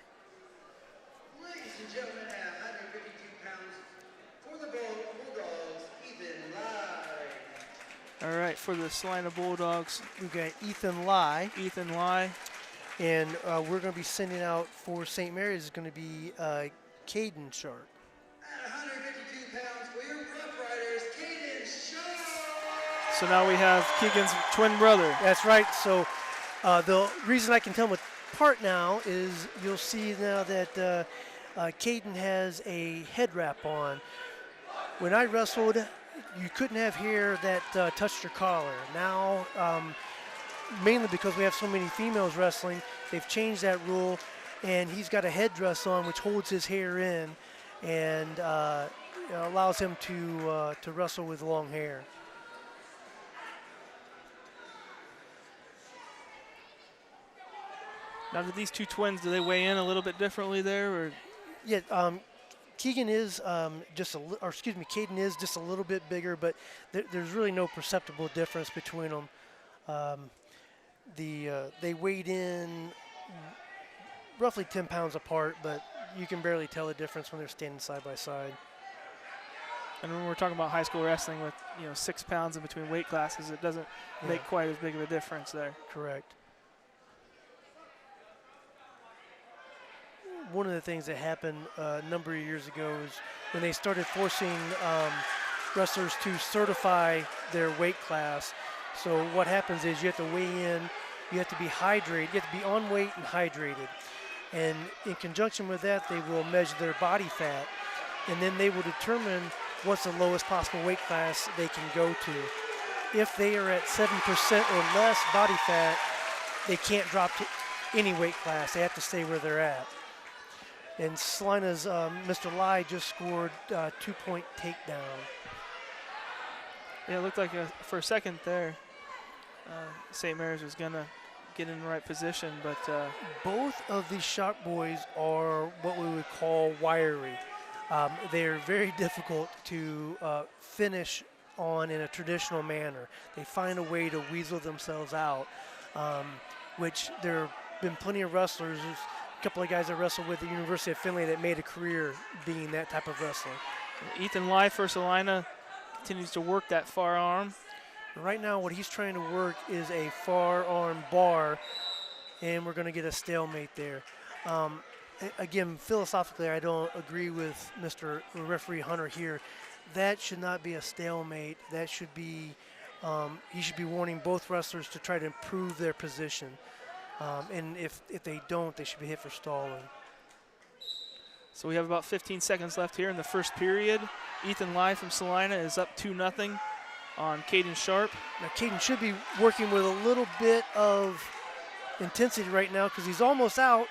Ladies and gentlemen, at 152 pounds, for the Bulldogs, Ethan Lai. All right, for the Celina Bulldogs, we've got Ethan Lai. And we're going to be sending out for St. Mary's is going to be Caden Sharp. At 152 pounds, for your Rough Riders, Caden Sharp. So now we have Keegan's twin brother. That's right. So the reason I can tell them apart now is you'll see now that Caden has a head wrap on. When I wrestled, you couldn't have hair that touched your collar. Now mainly because we have so many females wrestling. They've changed that rule, and he's got a headdress on which holds his hair in and allows him to wrestle with long hair. Now, do these two twins, do they weigh in a little bit differently there? Or? Yeah, Keegan is Caden is just a little bit bigger, but there's really no perceptible difference between them. They weighed in roughly 10 pounds apart, but you can barely tell the difference when they're standing side by side. And when we're talking about high school wrestling with 6 pounds in between weight classes, it doesn't make quite as big of a difference there. Correct. One of the things that happened a number of years ago is when they started forcing wrestlers to certify their weight class. So what happens is you have to weigh in, you have to be hydrated, you have to be on weight and hydrated. And in conjunction with that, they will measure their body fat, and then they will determine what's the lowest possible weight class they can go to. If they are at 7% or less body fat, they can't drop to any weight class. They have to stay where they're at. And Celina's Mr. Lai just scored a 2-point takedown. Yeah, it looked like for a second there, St. Mary's was going to get in the right position, but both of these sharp boys are what we would call wiry. They're very difficult to finish on in a traditional manner. They find a way to weasel themselves out, which there have been plenty of wrestlers. There's a couple of guys I wrestled with at the University of Findlay that made a career being that type of wrestler. Ethan Lai for Celina continues to work that far arm. Right now what he's trying to work is a far arm bar, and we're going to get a stalemate there. Again, philosophically, I don't agree with Mr. Referee Hunter here. That should not be a stalemate. That should be, he should be warning both wrestlers to try to improve their position. And if they don't, they should be hit for stalling. So we have about 15 seconds left here in the first period. Ethan Lai from Celina is up 2-0 on Caden Sharp. Now, Caden should be working with a little bit of intensity right now because he's almost out.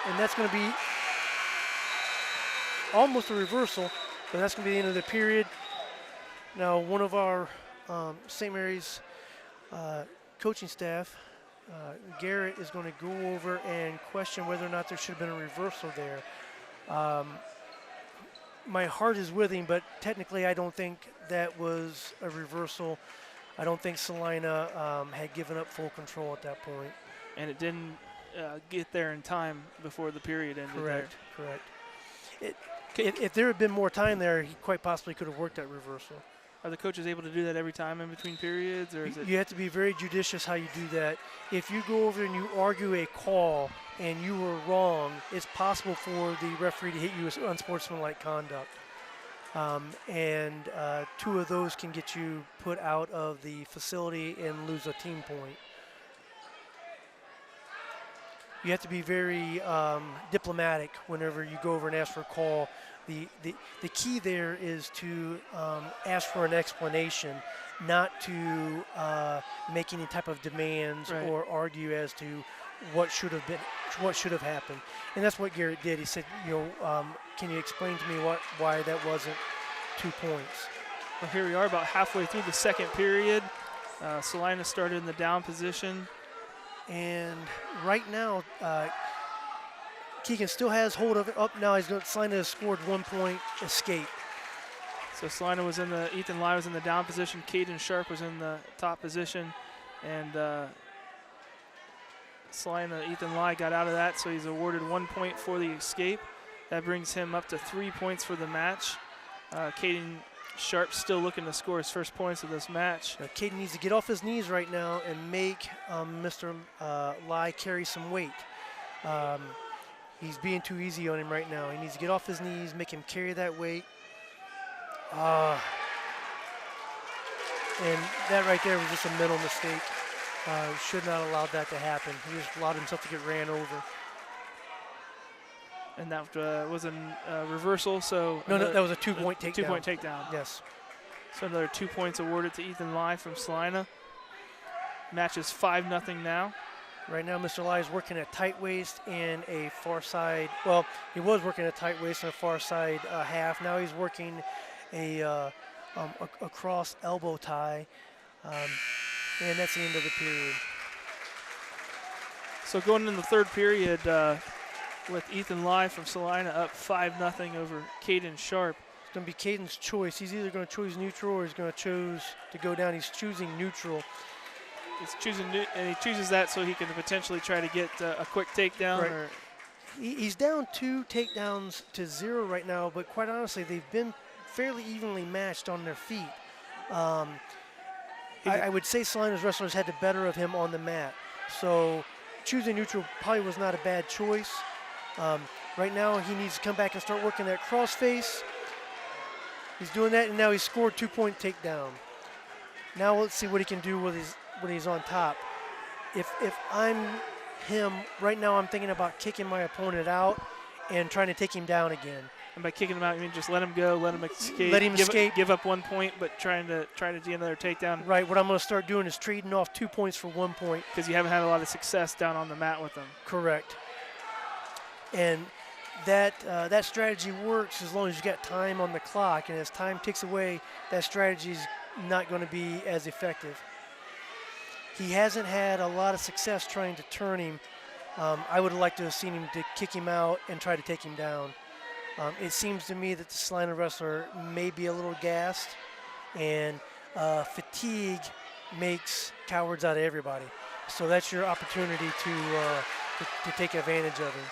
And that's going to be almost a reversal, but that's going to be the end of the period. Now, one of our St. Mary's coaching staff, Garrett, is going to go over and question whether or not there should have been a reversal there. My heart is with him, but technically I don't think that was a reversal. I don't think Celina had given up full control at that point. And it didn't get there in time before the period ended. Correct, correct. If there had been more time there, he quite possibly could have worked that reversal. Are the coaches able to do that every time in between periods, or is it? You have to be very judicious how you do that. If you go over and you argue a call and you were wrong, it's possible for the referee to hit you with unsportsmanlike conduct. And 2 of those can get you put out of the facility and lose a team point. You have to be very diplomatic whenever you go over and ask for a call. The key there is to ask for an explanation, not to make any type of demands or argue as to what should have happened. And that's what Garrett did. He said, can you explain to me why that wasn't 2 points? Well, here we are about halfway through the second period. Celina started in the down position. And right now, Keegan still has hold of it. Up now, Celina has scored 1 point escape. So Celina was Ethan Lai was in the down position. Caden Sharp was in the top position. And Celina, Ethan Lai got out of that, so he's awarded 1 point for the escape. That brings him up to 3 points for the match. Caden Sharp still looking to score his first points of this match. Now, Caden needs to get off his knees right now and make Mr. Lai carry some weight. He's being too easy on him right now. He needs to get off his knees, make him carry that weight. And that right there was just a mental mistake. Should not have allowed that to happen. He just allowed himself to get ran over. And that was a reversal, so... No, that was a 2-point takedown. 2-point takedown. Yes. So another 2 points awarded to Ethan Lai from Celina. Match is 5-0 now. Right now, Mr. Lai is working a tight waist and a far side. Well, he was working a tight waist and a far side half. Now he's working a cross elbow tie, and that's the end of the period. So going into the third period with Ethan Lai from Celina up 5-0 over Caden Sharp. It's going to be Caden's choice. He's either going to choose neutral or he's going to choose to go down. He's choosing neutral. He's choosing, and he chooses that so he can potentially try to get a quick takedown. Right. Or He's down 2 takedowns to 0 right now, but quite honestly, they've been fairly evenly matched on their feet. I would say Celina's wrestlers had the better of him on the mat. So choosing neutral probably was not a bad choice. Right now, he needs to come back and start working that crossface. He's doing that, and now he's scored 2-point takedown. Now let's see what he can do when he's on top. If I'm him, right now I'm thinking about kicking my opponent out and trying to take him down again. And by kicking him out, you mean just let him go, let him escape. Let him escape. Give up 1 point, but trying to do another takedown. Right, what I'm going to start doing is trading off 2 points for 1 point. Because you haven't had a lot of success down on the mat with him. Correct. And that strategy works as long as you got time on the clock, and as time ticks away, that strategy is not going to be as effective. He hasn't had a lot of success trying to turn him. I would have liked to have seen him to kick him out and try to take him down. It seems to me that the Celina wrestler may be a little gassed, and fatigue makes cowards out of everybody. So that's your opportunity to take advantage of him.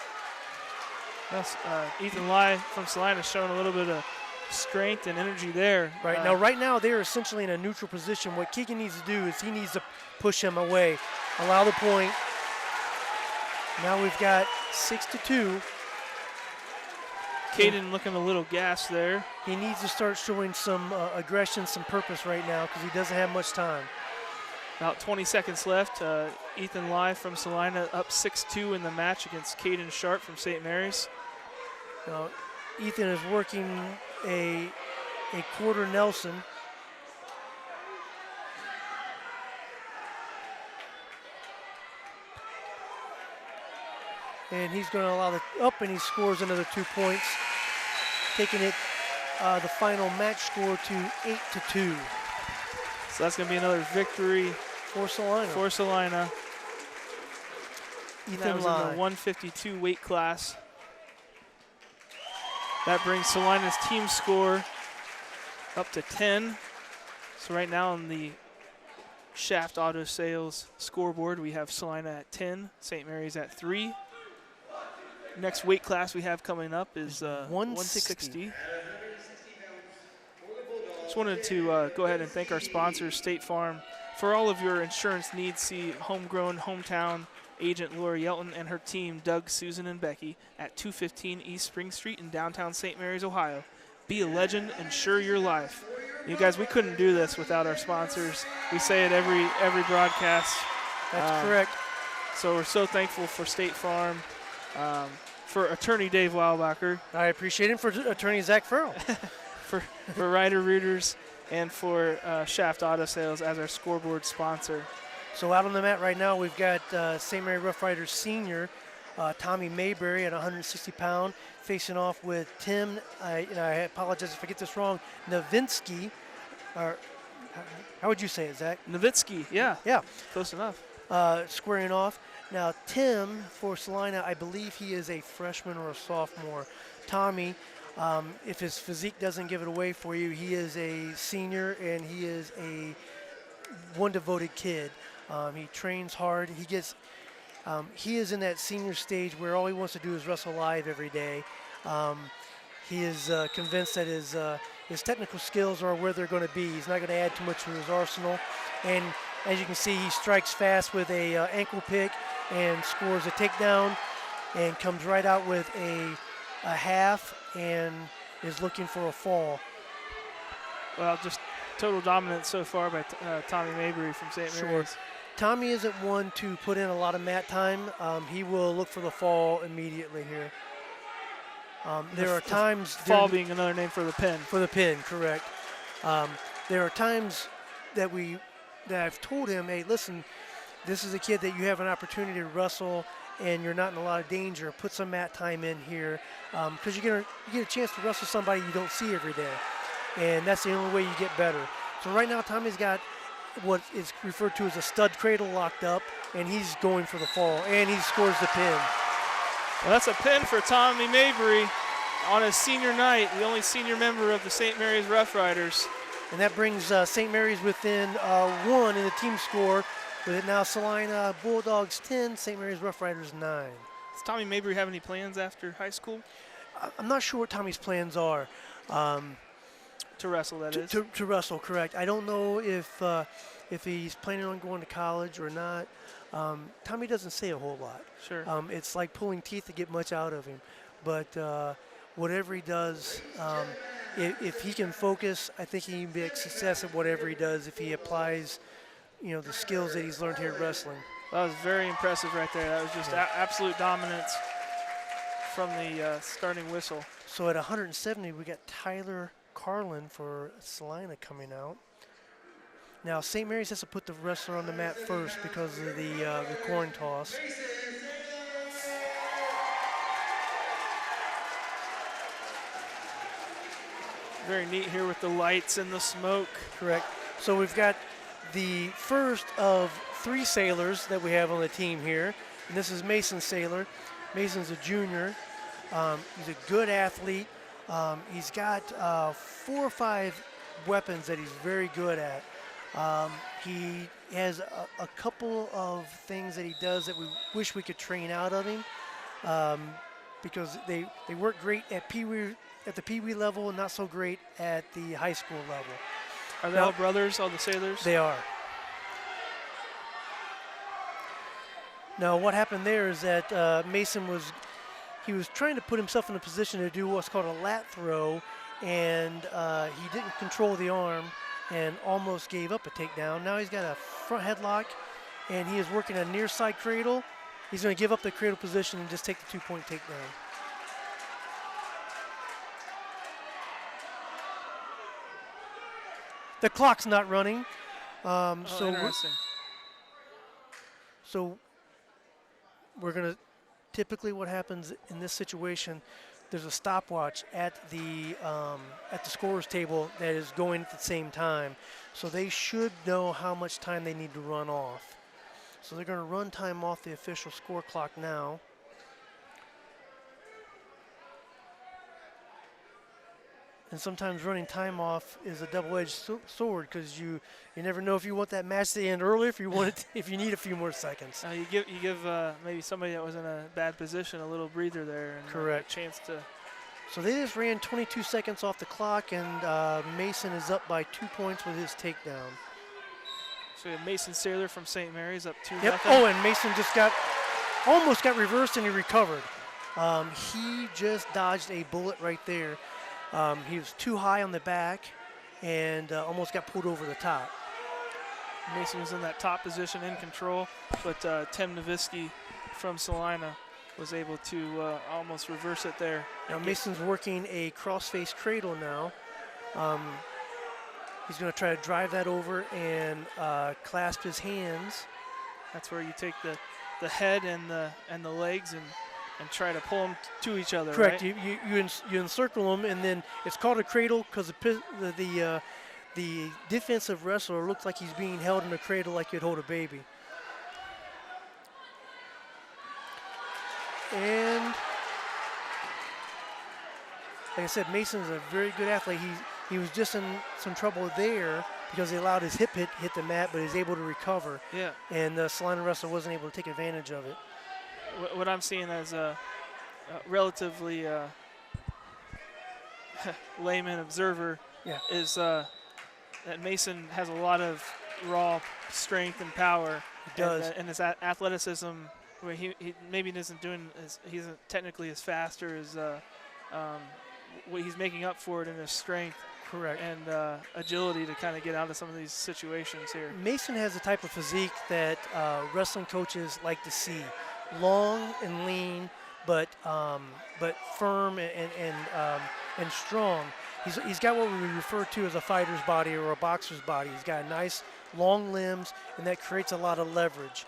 Ethan Lai from Celina showing a little bit of strength and energy there. Right now they're essentially in a neutral position. What Keegan needs to do is he needs to push him away, allow the point. Now we've got 6-2. Caden looking a little gassed there. He needs to start showing some aggression, some purpose right now because he doesn't have much time. About 20 seconds left. Ethan Lai from Celina up 6-2 in the match against Caden Sharp from St. Mary's. Now, Ethan is working a quarter Nelson. And he's going to allow the up, and he scores another 2 points, taking it the final match score to 8-2. So that's going to be another victory for Celina. Ethan was in the 152 weight class. That brings Celina's team score up to 10. So right now on the Shaft Auto Sales scoreboard, we have Celina at 10, St. Mary's at 3. Next weight class we have coming up is 160. Just wanted to go ahead and thank our sponsors, State Farm, for all of your insurance needs. See homegrown, hometown agent Lori Yelton and her team, Doug, Susan, and Becky, at 215 East Spring Street in downtown St. Mary's, Ohio. Be a legend, insure your life. You guys, we couldn't do this without our sponsors. We say it every broadcast. That's correct. So we're so thankful for State Farm, for attorney Dave Weilbacher. I appreciate him, for attorney Zach Farrell. for Rider Rooters, and for Shaft Auto Sales as our scoreboard sponsor. So out on the mat right now, we've got St. Mary Rough Riders Senior, Tommy Mayberry at 160 pound, facing off with Tim, I apologize if I get this wrong, Novinsky, or how would you say it, Zach? Nowitzki, yeah. Yeah. Close enough. Squaring off. Now, Tim, for Celina, I believe he is a freshman or a sophomore. Tommy, if his physique doesn't give it away for you, he is a senior, and he is one devoted kid. He trains hard. He is in that senior stage where all he wants to do is wrestle live every day. He is convinced that his technical skills are where they're going to be. He's not going to add too much to his arsenal. And as you can see, he strikes fast with a ankle pick and scores a takedown and comes right out with a half and is looking for a fall. Well, just total dominance so far by Tommy Mayberry from St. Mary's. Tommy isn't one to put in a lot of mat time. He will look for the fall immediately here. There are times... Fall being another name for the pin. For the pin, correct. there are times that I've told him, hey, listen, this is a kid that you have an opportunity to wrestle and you're not in a lot of danger. Put some mat time in here because you get a chance to wrestle somebody you don't see every day. And that's the only way you get better. So right now Tommy's got what is referred to as a stud cradle locked up, and he's going for the fall, and he scores the pin. Well, that's a pin for Tommy Mabry on his senior night, the only senior member of the St. Mary's Rough Riders. And that brings St. Mary's within 1 in the team score, with it now Celina Bulldogs 10, St. Mary's Rough Riders 9. Does Tommy Mabry have any plans after high school? I'm not sure what Tommy's plans are. To wrestle, that is? To wrestle, correct. I don't know if he's planning on going to college or not. Tommy doesn't say a whole lot. Sure. It's like pulling teeth to get much out of him. But whatever he does, if he can focus, I think he can be a success at whatever he does if he applies, the skills that he's learned here at wrestling. That was very impressive right there. That was just absolute dominance from the starting whistle. So at 170, we got Tyler Carlin for Celina coming out. Now St. Mary's has to put the wrestler on the mat first because of the coin toss. Very neat here with the lights and the smoke. Correct. So we've got the first of 3 sailors that we have on the team here. And this is Mason Sailor. Mason's a junior. He's a good athlete. He's got 4 or 5 weapons that he's very good at. He has a couple of things that he does that we wish we could train out of him because they work great at the Pee Wee level and not so great at the high school level. Are they all brothers, all the sailors? They are. Now what happened there is that Mason was trying to put himself in a position to do what's called a lat throw, and he didn't control the arm and almost gave up a takedown. Now he's got a front headlock, and he is working a near side cradle. He's going to give up the cradle position and just take the 2-point takedown. The clock's not running, interesting. So we're going to. Typically what happens in this situation, there's a stopwatch at the scorer's table that is going at the same time. So they should know how much time they need to run off. So they're going to run time off the official score clock now. And sometimes running time off is a double-edged sword because you never know if you want that match to end early, if you need a few more seconds. You give maybe somebody that was in a bad position a little breather there and correct. A chance to. So they just ran 22 seconds off the clock, and Mason is up by 2 points with his takedown. So we have Mason Sailor from St. Mary's up 2-0. Yep. Oh, and Mason just almost got reversed and he recovered. He just dodged a bullet right there. He was too high on the back and almost got pulled over the top. Mason was in that top position in control, but Tim Nowitzki from Celina was able to almost reverse it there. Now Mason's working a cross-face cradle now. He's going to try to drive that over and clasp his hands. That's where you take the head and the legs and try to pull them to each other. Correct. Right? You encircle them, and then it's called a cradle because the defensive wrestler looks like he's being held in a cradle like you'd hold a baby. And like I said, Mason's a very good athlete. He was just in some trouble there because he allowed his hip hit the mat, but he's able to recover. Yeah. And the Celina wrestler wasn't able to take advantage of it. What I'm seeing as a relatively layman observer is that Mason has a lot of raw strength and power. He does. And his athleticism, where he maybe isn't he isn't technically as fast or as what he's making up for it in his strength. Correct. And agility to kind of get out of some of these situations here. Mason has the type of physique that wrestling coaches like to see. Long and lean, but firm and and strong. He's got what we refer to as a fighter's body or a boxer's body. He's got nice long limbs, and that creates a lot of leverage.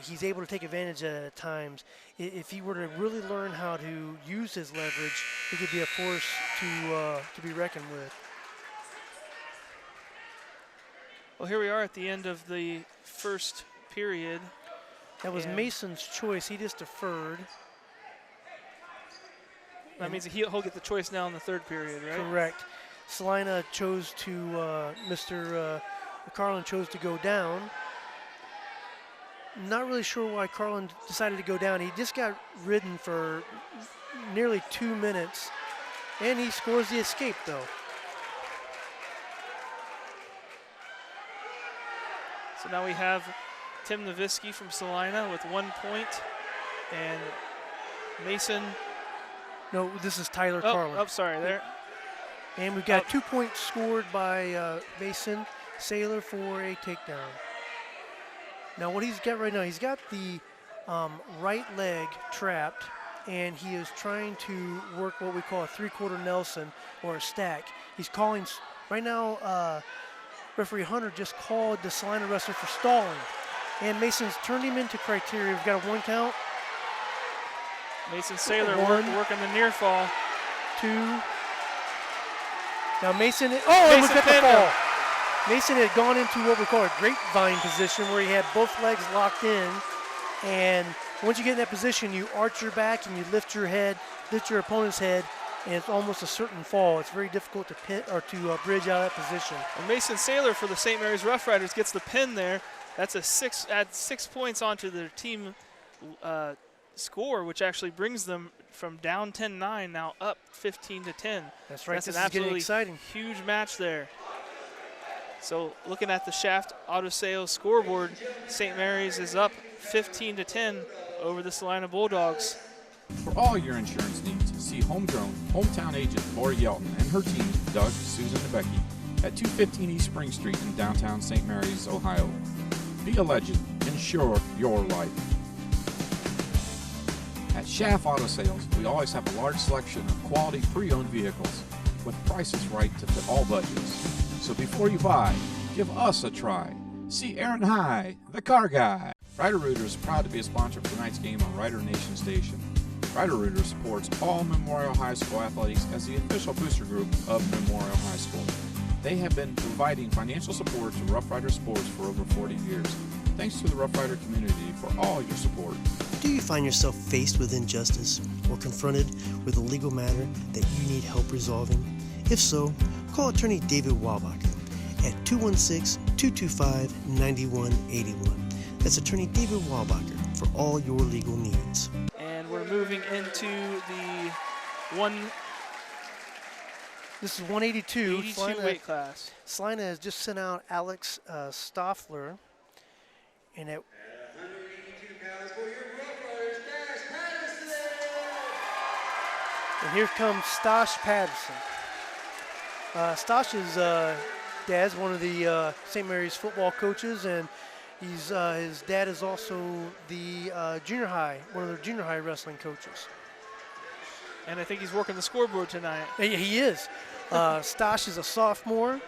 He's able to take advantage of it at times. If he were to really learn how to use his leverage, he could be a force to be reckoned with. Well, here we are at the end of the first period. That was Mason's choice. He just deferred. That means he'll get the choice now in the third period, right? Correct. Celina chose to, Carlin chose to go down. Not really sure why Carlin decided to go down. He just got ridden for nearly 2 minutes, and he scores the escape, though. So now we have Tim Nowitzki from Celina with 1 point, and Mason. No, this is Tyler Carlin. Oh, sorry, there. And we've got 2 points scored by Mason Saylor for a takedown. Now what he's got right now, he's got the right leg trapped, and he is trying to work what we call a 3/4 Nelson or a stack. He's calling, right now, referee Hunter just called the Celina wrestler for stalling. And Mason's turned him into criteria. We've got a 1 count. Mason Saylor working the near fall. 2. Now Mason, and was at the fall. Mason had gone into what we call a grapevine position where he had both legs locked in. And once you get in that position, you arch your back and you lift your head, lift your opponent's head, and it's almost a certain fall. It's very difficult to pin or to bridge out of that position. And Mason Saylor for the St. Mary's Rough Riders gets the pin there. That's adds 6 points onto their team score, which actually brings them from down 10-9 now up 15-10. That's right. That's this an is getting absolutely exciting. huge match there. So looking at the Shaft Auto Sales scoreboard, St. Mary's is up 15-10 over the Celina Bulldogs. For all your insurance needs, see homegrown, hometown agent Lori Yelton and her team, Doug, Susan, and Becky, at 215 East Spring Street in downtown St. Mary's, Ohio. Be a legend. Insure your life. At Shaft Auto Sales, we always have a large selection of quality pre-owned vehicles with prices right to fit all budgets. So before you buy, give us a try. See Aaron High, the car guy. Rider Rooter is proud to be a sponsor for tonight's game on Rider Nation Station. Rider Rooter supports all Memorial High School athletics as the official booster group of Memorial High School. They have been providing financial support to Rough Rider sports for over 40 years. Thanks to the Rough Rider community for all your support. Do you find yourself faced with injustice or confronted with a legal matter that you need help resolving? If so, call attorney David Walbacher at 216-225-9181. That's attorney David Walbacher for all your legal needs. And we're moving into the This is 182. 82 weight class. Celina has just sent out Alex Stoffler. And at 182 pounds for your Rough Riders, Stash Patterson! And here comes Stash Patterson. Stash's dad's one of the St. Mary's football coaches, and his dad is also the junior high, one of the junior high wrestling coaches. And I think he's working the scoreboard tonight. He is. Stash is a sophomore,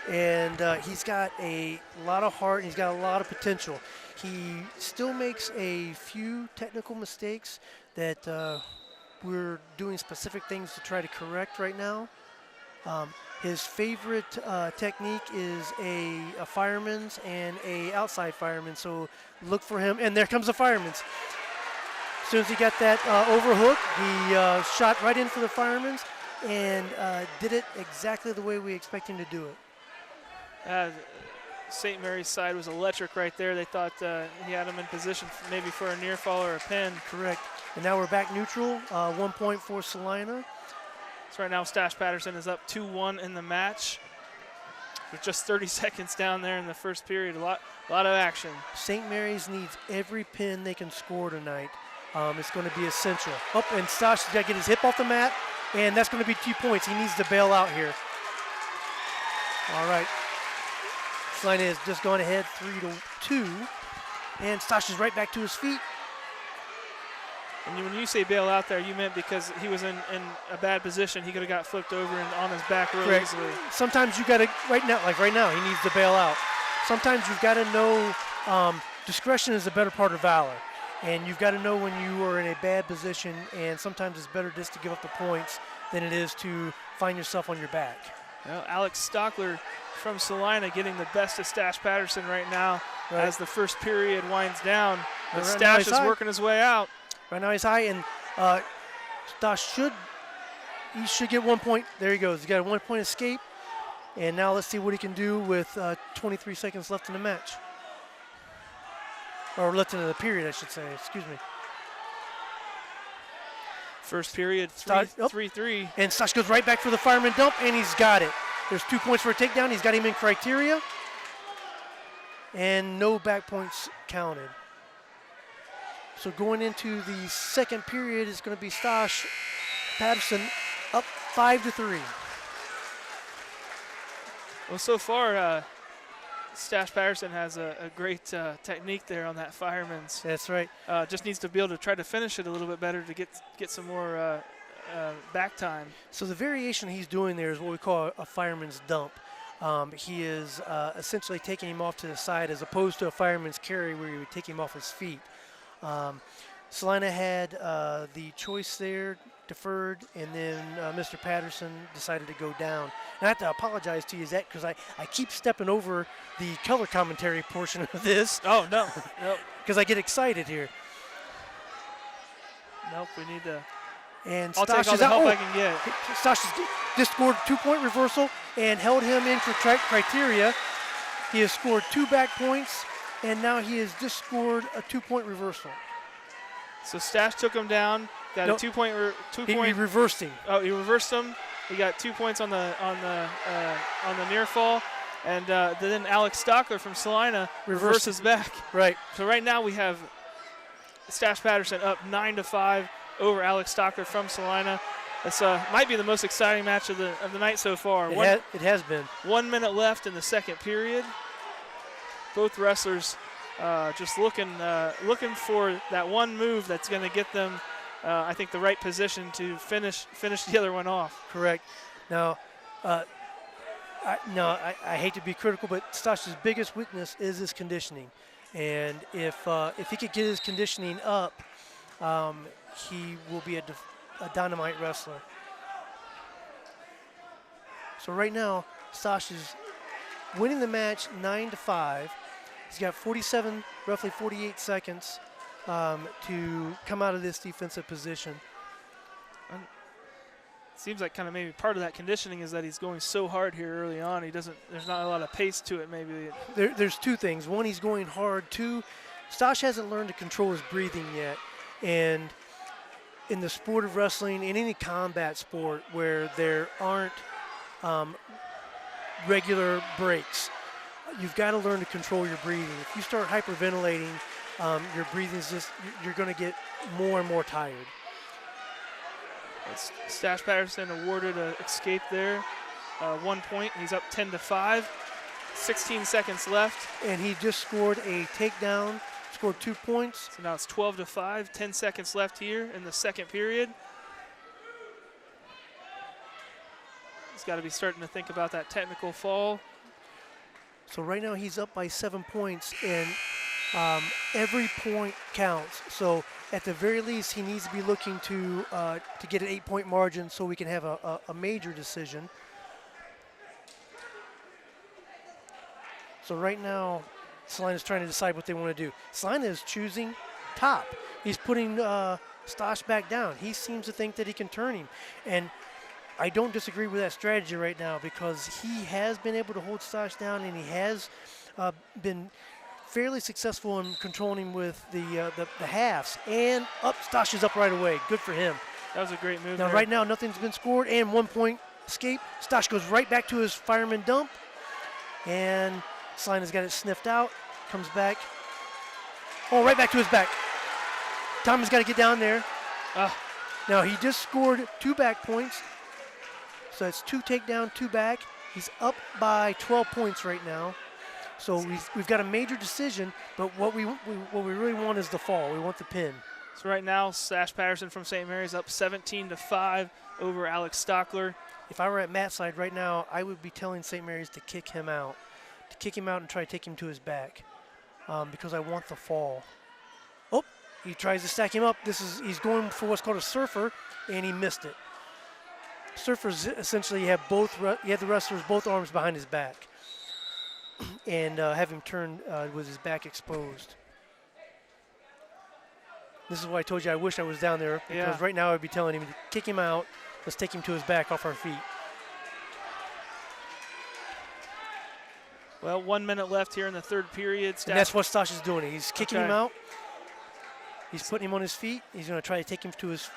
and he's got a lot of heart, and he's got a lot of potential. He still makes a few technical mistakes that we're doing specific things to try to correct right now. His favorite technique is a fireman's and a outside fireman, so look for him. And there comes the fireman's. As soon as he got that overhook, he shot right in for the fireman's and did it exactly the way we expect him to do it. St. Mary's side was electric right there. They thought he had him in position maybe for a near fall or a pin. Correct. And now we're back neutral, 1 point for Celina. So right now Stash Patterson is up 2-1 in the match. With just 30 seconds down there in the first period, a lot of action. St. Mary's needs every pin they can score tonight. It's going to be essential. Oh, and Stash has got to get his hip off the mat, and that's going to be 2 points. He needs to bail out here. All right. Celina has just gone ahead 3-2, and Stash is right back to his feet. And when you say bail out there, you meant because he was in a bad position. He could have got flipped over and on his back real Correct. easily. Sometimes you got to, right now, he needs to bail out. Sometimes you've got to know discretion is a better part of valor. And you've got to know when you are in a bad position, and sometimes it's better just to give up the points than it is to find yourself on your back. Well, Alex Stockler from Celina getting the best of Stash Patterson right now as the first period winds down. But Stash is working his way out. Right now he's high, and Stash should get 1 point. There he goes. He got a 1 point escape. And now let's see what he can do with 23 seconds left in the match. Or left in the period, I should say. Excuse me. First period, 3-3. And Stash goes right back for the fireman dump, and he's got it. There's 2 points for a takedown. He's got him in criteria. And no back points counted. So going into the second period is going to be Stash Patterson up 5-3. Well, so far, Stash Patterson has a great technique there on that fireman's. That's right. Just needs to be able to try to finish it a little bit better to get some more back time. So the variation he's doing there is what we call a fireman's dump. He is essentially taking him off to the side as opposed to a fireman's carry where you would take him off his feet. Celina had the choice there, deferred, and then Mr. Patterson decided to go down. And I have to apologize to you, Zach, because I keep stepping over the color commentary portion of this. Oh, no. Nope. Because I get excited here. Nope, we need to. And I'll Stash take all is the out. help Oh, I can get. Stash just scored 2 point reversal and held him in for criteria. He has scored 2 back points, and now he has just scored a 2 point reversal. So Stash took him down, got a 2 point. He reversed him. Oh, he reversed him. He got 2 points on the near fall, and then Alex Stockler from Celina reverses back. Right. So right now we have Stash Patterson up 9-5 over Alex Stockler from Celina. This might be the most exciting match of the night so far. It has been. 1 minute left in the second period. Both wrestlers just looking for that one move that's going to get them, I think, the right position to finish the other one off. Correct. Now, I hate to be critical, but Stash's biggest weakness is his conditioning, and if he could get his conditioning up, he will be a dynamite wrestler. So right now, Stash is winning the match 9-5. He's got 47, roughly 48 seconds to come out of this defensive position. Seems like kind of maybe part of that conditioning is that he's going so hard here early on. There's not a lot of pace to it maybe. There's 2 things. One, he's going hard. 2, Stash hasn't learned to control his breathing yet. And in the sport of wrestling, in any combat sport where there aren't regular breaks, you've got to learn to control your breathing. If you start hyperventilating, your breathing is you're going to get more and more tired. Stash Patterson awarded an escape there, 1 point. He's up 10-5, 16 seconds left. And he just scored a takedown, scored 2 points. So now it's 12-5, 10 seconds left here in the second period. He's got to be starting to think about that technical fall. So right now he's up by 7 points, and every point counts. So at the very least, he needs to be looking to get an 8 point margin so we can have a major decision. So right now, Celina is trying to decide what they want to do. Celina is choosing top. He's putting Stash back down. He seems to think that he can turn him. And I don't disagree with that strategy right now because he has been able to hold Stash down, and he has been fairly successful in controlling him with the halves. And Stash is up right away. Good for him. That was a great move. Now, right now, nothing's been scored, and 1 point escape. Stash goes right back to his fireman dump, and Celina's got it sniffed out. Comes back. Oh, right back to his back. Tommy's got to get down there. Now, he just scored 2 back points. So it's 2 takedown, 2 back. He's up by 12 points right now. So we've got a major decision, but what we really want is the fall. We want the pin. So right now, Stash Patterson from St. Mary's up 17-5 over Alex Stockler. If I were at Matt's side right now, I would be telling St. Mary's to kick him out. To kick him out and try to take him to his back because I want the fall. Oh, he tries to stack him up. He's going for what's called a surfer, and he missed it. Surfers essentially have the wrestlers both arms behind his back and have him turn with his back exposed. This is why I told you I wish I was down there, because right now I'd be telling him to kick him out. Let's take him to his back off our feet. Well, 1 minute left here in the third period. And that's what Stash is doing. He's kicking him out. He's putting him on his feet. He's going to try to take him to his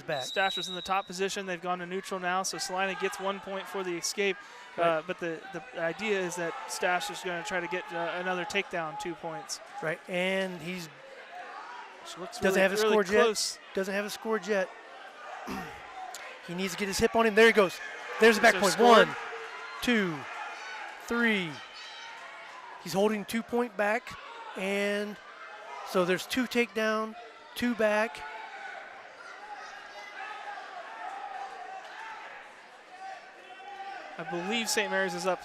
back. Stash was in the top position. They've gone to neutral now, so Celina gets 1 point for the escape. Right. But the idea is that Stash is going to try to get another takedown, 2 points. Right, and he's doesn't have a score yet. Doesn't have a score yet. He needs to get his hip on him. There he goes. There's the back point. Scored. 1, 2, 3. He's holding 2 point back, and so there's 2 takedown, 2 back. I believe St. Mary's is up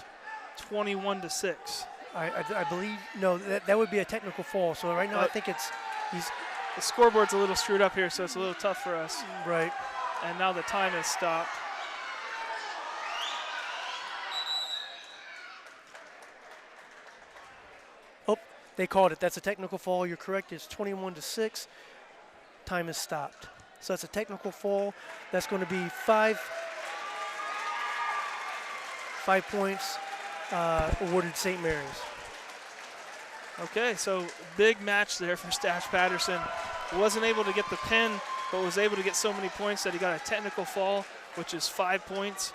21-6. I believe, no, that would be a technical fall. So right now I think the scoreboard's a little screwed up here, so it's a little tough for us. Right. And now the time has stopped. Oh, they called it. That's a technical fall. You're correct. It's 21-6. Time has stopped. So that's a technical fall. That's going to be 5 points awarded St. Mary's. Okay, so big match there for Stash Patterson. Wasn't able to get the pin, but was able to get so many points that he got a technical fall, which is 5 points,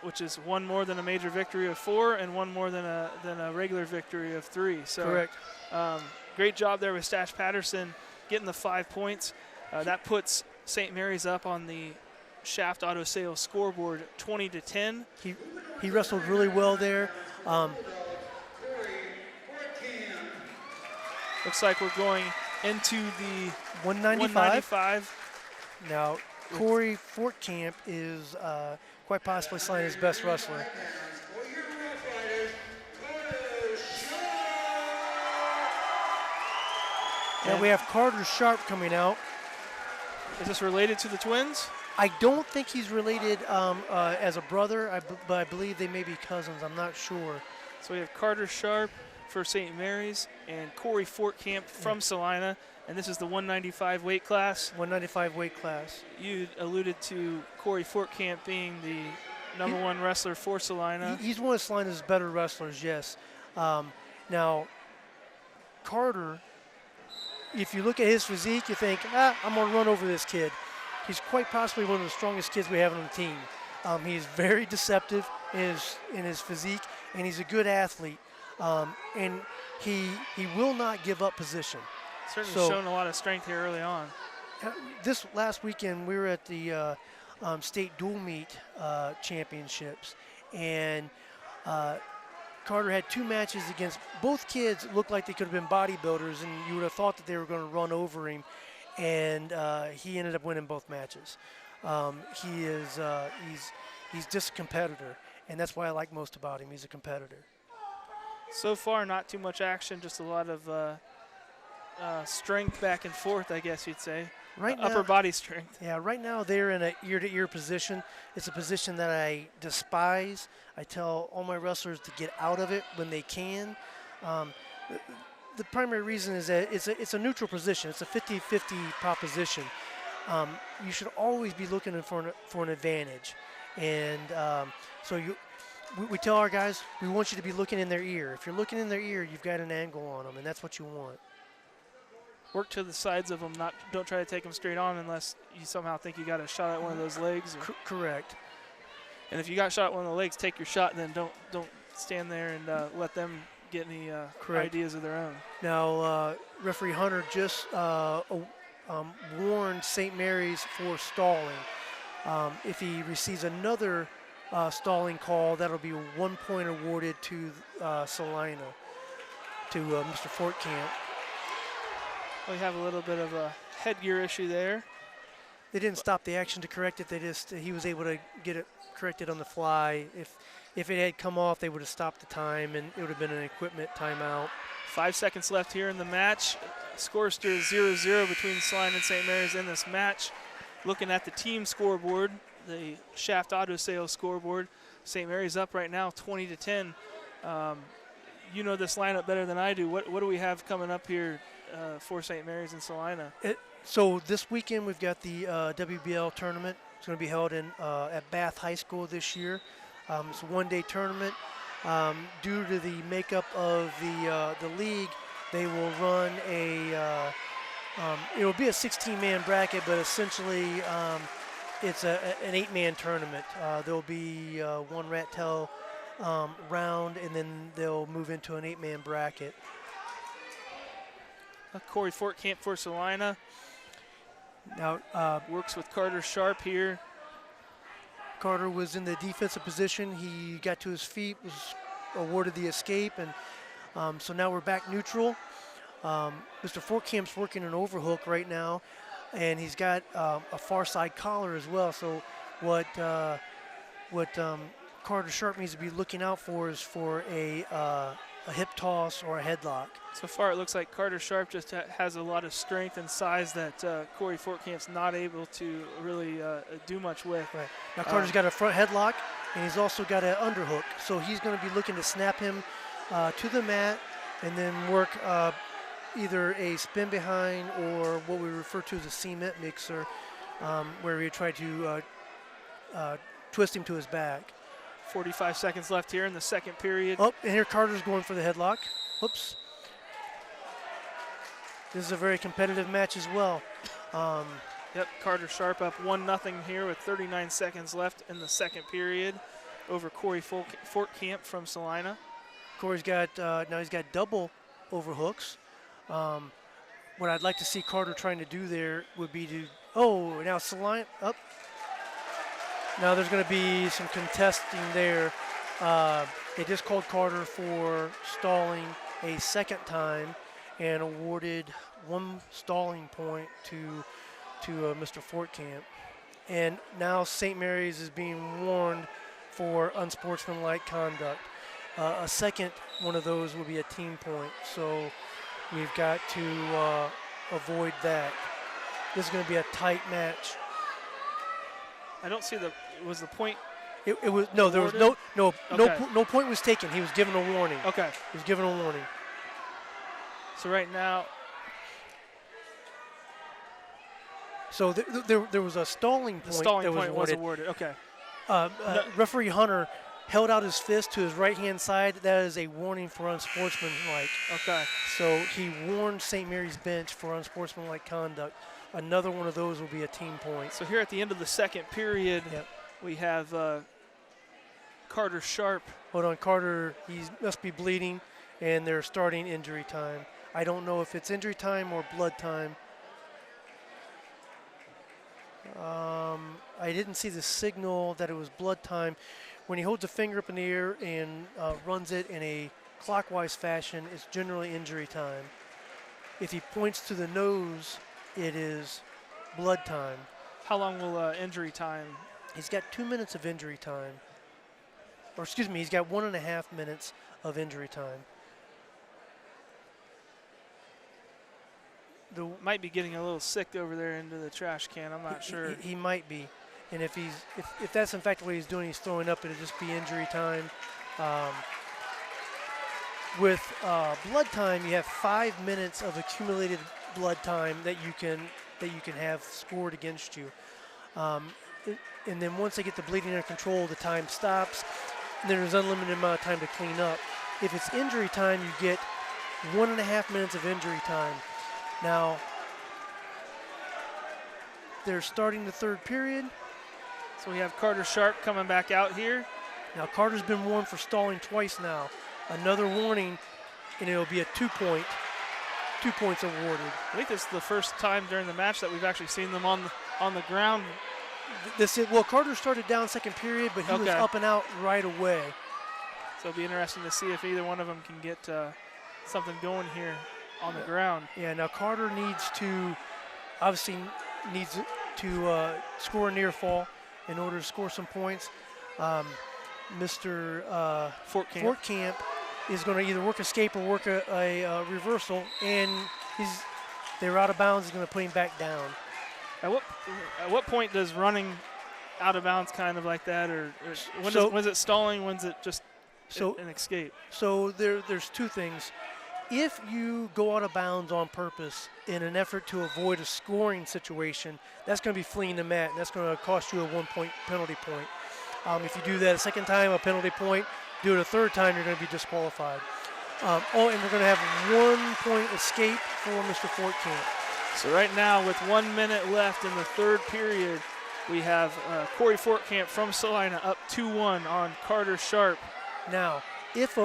which is 1 more than a major victory of 4 and 1 more than a regular victory of 3. So correct. Great job there with Stash Patterson getting the 5 points. That puts St. Mary's up on the Shaft Auto Sales scoreboard 20-10. He wrestled really well there. Looks like we're going into the 195. Now, Corey Fortcamp is quite possibly Celina's best wrestler. And we have Carter Sharp coming out. Is this related to the twins? I don't think he's related as a brother, but I believe they may be cousins. I'm not sure. So we have Carter Sharp for St. Mary's and Corey Fortcamp from Celina, and this is the 195 weight class. 195 weight class. You alluded to Corey Fortcamp being the number 1 wrestler for Celina. He's one of Celina's better wrestlers, yes. Now, Carter, if you look at his physique, you think, I'm going to run over this kid. He's quite possibly one of the strongest kids we have on the team. He's very deceptive in his physique, and he's a good athlete. And he will not give up position. Certainly shown a lot of strength here early on. This last weekend, we were at the state dual meet championships, and Carter had 2 matches against both kids. Looked like they could have been bodybuilders, and you would have thought that they were going to run over him, and he ended up winning both matches. He's just a competitor, and that's what I like most about him. He's a competitor. So far, not too much action, just a lot of strength back and forth, I guess you'd say. Right now, upper body strength. Yeah, right now they're in an ear-to-ear position. It's a position that I despise. I tell all my wrestlers to get out of it when they can. The primary reason is that it's a neutral position. It's a 50-50 proposition. You should always be looking for an advantage. And so we tell our guys, we want you to be looking in their ear. If you're looking in their ear, you've got an angle on them, and that's what you want. Work to the sides of them. Don't try to take them straight on unless you somehow think you got a shot at one of those legs. Correct. And if you got shot at one of the legs, take your shot, and then don't stand there and let them get any ideas of their own. Now, referee Hunter just warned St. Mary's for stalling. If he receives another stalling call, that'll be 1 point awarded to Celina, to Mr. Fortcamp. We have a little bit of a headgear issue there. They didn't stop the action to correct it. He was able to get it corrected on the fly. If it had come off, they would have stopped the time, and it would have been an equipment timeout. 5 seconds left here in the match. Score still 0-0 between Celina and St. Mary's in this match. Looking at the team scoreboard, the Shaft Auto Sales scoreboard, St. Mary's up right now 20-10. You know this lineup better than I do. What do we have coming up here for St. Mary's and Celina? So this weekend we've got the WBL tournament. It's going to be held at Bath High School this year. It's a one-day tournament. Due to the makeup of the league, they will run it will be a 16-man bracket, but essentially it's an 8-man tournament. There'll be one rat tail round, and then they'll move into an 8-man bracket. Corey Fortcamp for Celina. Now Works with Carter Sharp here. Carter was in the defensive position. He got to his feet, was awarded the escape, and so now we're back neutral. Mr. Fortcamp's working an overhook right now, and he's got a far side collar as well. So what Carter Sharp needs to be looking out for is for a hip toss or a headlock. So far it looks like Carter Sharp just has a lot of strength and size that Corey Fortcamp's not able to really do much with. Right. Now Carter's got a front headlock, and he's also got an underhook. So he's going to be looking to snap him to the mat and then work either a spin behind or what we refer to as a cement mixer, where we try to twist him to his back. 45 seconds left here in the second period. Oh, and here Carter's going for the headlock. Oops. This is a very competitive match as well. Yep, Carter Sharp up 1-0 here with 39 seconds left in the second period over Corey Fortcamp from Celina. Corey's got, now he's got double overhooks. What I'd like to see Carter trying to do there would be to, now Celina, up. Now there's going to be some contesting there. They just called Carter for stalling a second time and awarded one stalling point to Mr. Fortcamp. And now St. Mary's is being warned for unsportsmanlike conduct. A second one of those will be a team point, so we've got to avoid that. This is going to be a tight match. I don't see was the point. It was no. There was no point was taken. He was given a warning. Okay. He was given a warning. So right now. So there was a stalling point. The stalling that point was awarded. Okay. Referee Hunter held out his fist to his right-hand side. That is a warning for unsportsmanlike. Okay. So he warned St. Mary's bench for unsportsmanlike conduct. Another one of those will be a team point. So here at the end of the second period, yep, we have Carter Sharp. Hold on, Carter, he must be bleeding, and they're starting injury time. I don't know if it's injury time or blood time. I didn't see the signal that it was blood time. When he holds a finger up in the air and runs it in a clockwise fashion, it's generally injury time. If he points to the nose, it is blood time. How long will injury time? He's got 2 minutes of injury time. Or excuse me, he's got 1.5 minutes of injury time. Might be getting a little sick over there into the trash can. I'm not sure. He might be. And if that's in fact what he's doing, he's throwing up, it'll just be injury time. With blood time, you have 5 minutes of accumulated blood time that you can have scored against you. And then once they get the bleeding under control, the time stops. And then there's unlimited amount of time to clean up. If it's injury time, you get 1.5 minutes of injury time. Now, they're starting the third period. So we have Carter Sharp coming back out here. Now, Carter's been warned for stalling twice now. Another warning, and it'll be a 2 point. 2 points awarded. I think this is the first time during the match that we've actually seen them on the ground. Well, Carter started down second period, but he was up and out right away. So it'll be interesting to see if either one of them can get something going here. on the ground. Yeah, now Carter obviously needs to score a near fall in order to score some points. Mr. Fort Camp. Fort Camp is going to either work escape or work a reversal, and they're out of bounds. He's going to put him back down. At what point does running out of bounds kind of like that, or when's it stalling? When's it just an escape? So there's two things. If you go out of bounds on purpose in an effort to avoid a scoring situation, that's going to be fleeing the mat, and that's going to cost you a 1-point penalty point. If you do that a second time, a penalty point. Do it a third time, you're going to be disqualified. And we're going to have 1-point escape for Mr. Fort Camp. So right now, with 1 minute left in the third period, we have Corey Fort Camp from Celina up 2-1 on Carter Sharp. Now, if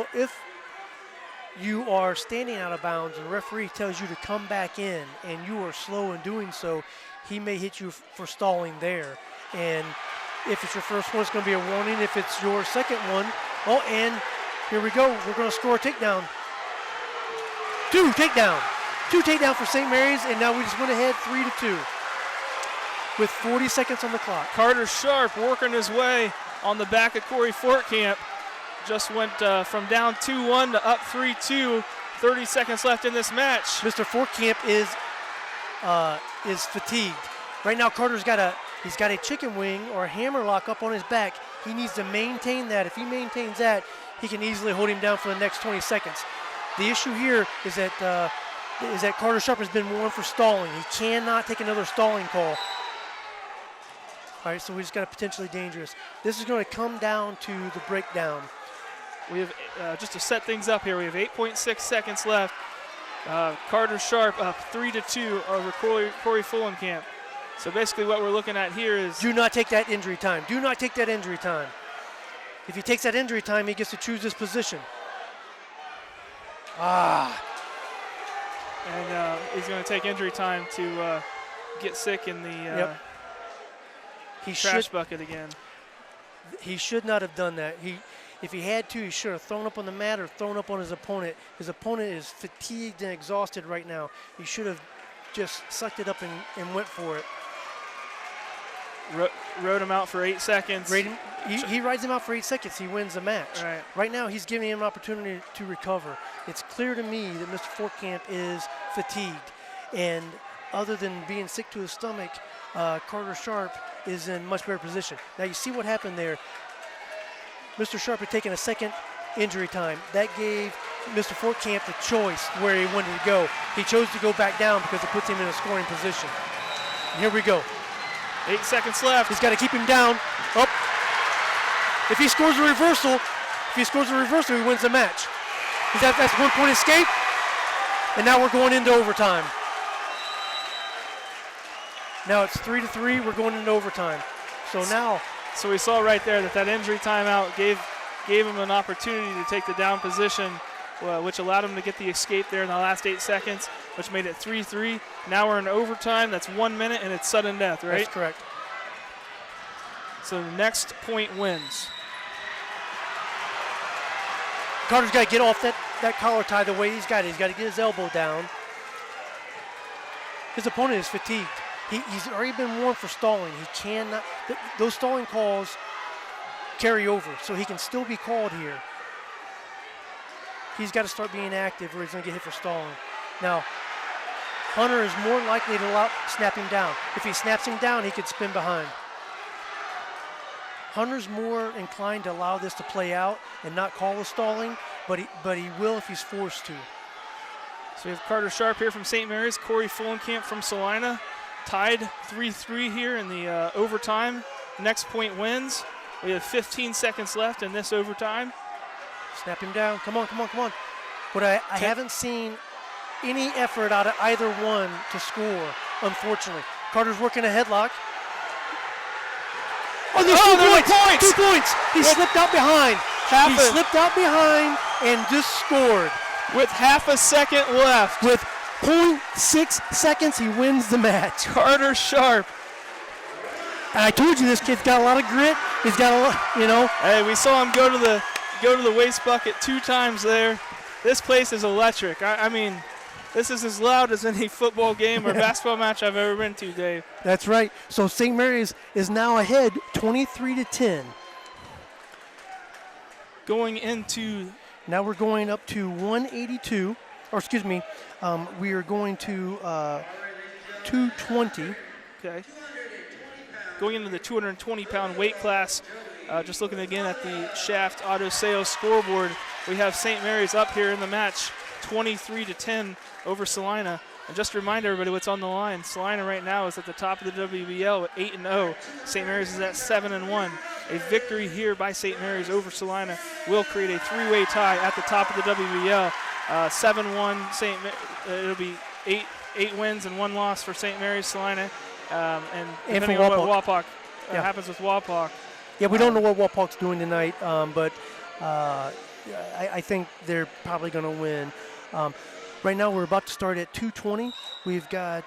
you are standing out of bounds and the referee tells you to come back in and you are slow in doing so, he may hit you for stalling there. And if it's your first one, it's going to be a warning. If it's your second one, and here we go. We're going to score a takedown. Two takedown for St. Mary's, and now we just went ahead 3-2 with 40 seconds on the clock. Carter Sharp working his way on the back of Corey Fort Camp. Just went from down 2-1 to up 3-2. 30 seconds left in this match. Mr. Fort Camp is fatigued. Right now, Carter's got a chicken wing or a hammer lock up on his back. He needs to maintain that. If he maintains that, he can easily hold him down for the next 20 seconds. The issue here is that Carter Sharp has been warned for stalling. He cannot take another stalling call. All right, so we just got a potentially dangerous. This is going to come down to the breakdown. We have, just to set things up here, we have 8.6 seconds left. Carter Sharp up 3-2 over Corey Fullenkamp. So basically what we're looking at here is... Do not take that injury time. Do not take that injury time. If he takes that injury time, he gets to choose his position. And he's going to take injury time to get sick in the trash bucket again. He should not have done that. If he had to, he should have thrown up on the mat or thrown up on his opponent. His opponent is fatigued and exhausted right now. He should have just sucked it up and went for it. Rode him out for 8 seconds. He rides him out for 8 seconds. He wins the match. Right. Right now, he's giving him an opportunity to recover. It's clear to me that Mr. Fort Camp is fatigued. And other than being sick to his stomach, Carter Sharp is in much better position. Now, you see what happened there. Mr. Sharp had taken a second injury time. That gave Mr. Fort Camp the choice where he wanted to go. He chose to go back down because it puts him in a scoring position. And here we go. 8 seconds left. He's got to keep him down. Oh. If he scores a reversal, he wins the match. That's 1-point escape. And now we're going into overtime. Now it's 3-3. We're going into overtime. So we saw right there that injury timeout gave him an opportunity to take the down position, which allowed him to get the escape there in the last 8 seconds, which made it 3-3. Now we're in overtime. That's 1 minute, and it's sudden death, right? That's correct. So the next point wins. Carter's got to get off that collar tie the way he's got it. He's got to get his elbow down. His opponent is fatigued. He's already been warned for stalling. He cannot. Those stalling calls carry over, so he can still be called here. He's got to start being active or he's going to get hit for stalling. Now, Hunter is more likely to snap him down. If he snaps him down, he could spin behind. Hunter's more inclined to allow this to play out and not call the stalling, but he will if he's forced to. So we have Carter Sharp here from St. Mary's, Corey Fullenkamp from Celina, tied 3-3 here in the overtime. Next point wins. We have 15 seconds left in this overtime. Snap him down. Come on. But I haven't seen any effort out of either one to score, unfortunately. Carter's working a headlock. Oh, there's 2 points! 2 points! He slipped out behind. Slipped out behind and just scored. With half a second left. With 0.6 seconds, he wins the match. Carter Sharp. And I told you this kid's got a lot of grit. He's got a lot, Hey, we saw him go to the waste bucket 2 times there. This place is electric. I mean, This is as loud as any football game or basketball match I've ever been to, Dave. That's right. So St. Mary's is now ahead 23-10. Going into... Now we're going up to 182. Or excuse me, we are going to 220. Okay. Going into the 220-pound weight class, just looking again at the Shaft Auto Sales scoreboard, we have St. Mary's up here in the match, 23-10 over Celina. And just to remind everybody what's on the line, Celina right now is at the top of the WBL at 8-0. St. Mary's is at 7-1. A victory here by St. Mary's over Celina will create a three-way tie at the top of the WBL. 7-1 it'll be eight wins and 1 loss for St. Mary's, Celina, and depending on what Wapak happens with Wapak. Yeah, we don't know what Wapak's doing tonight, but I think they're probably going to win. Right now we're about to start at 220. We've got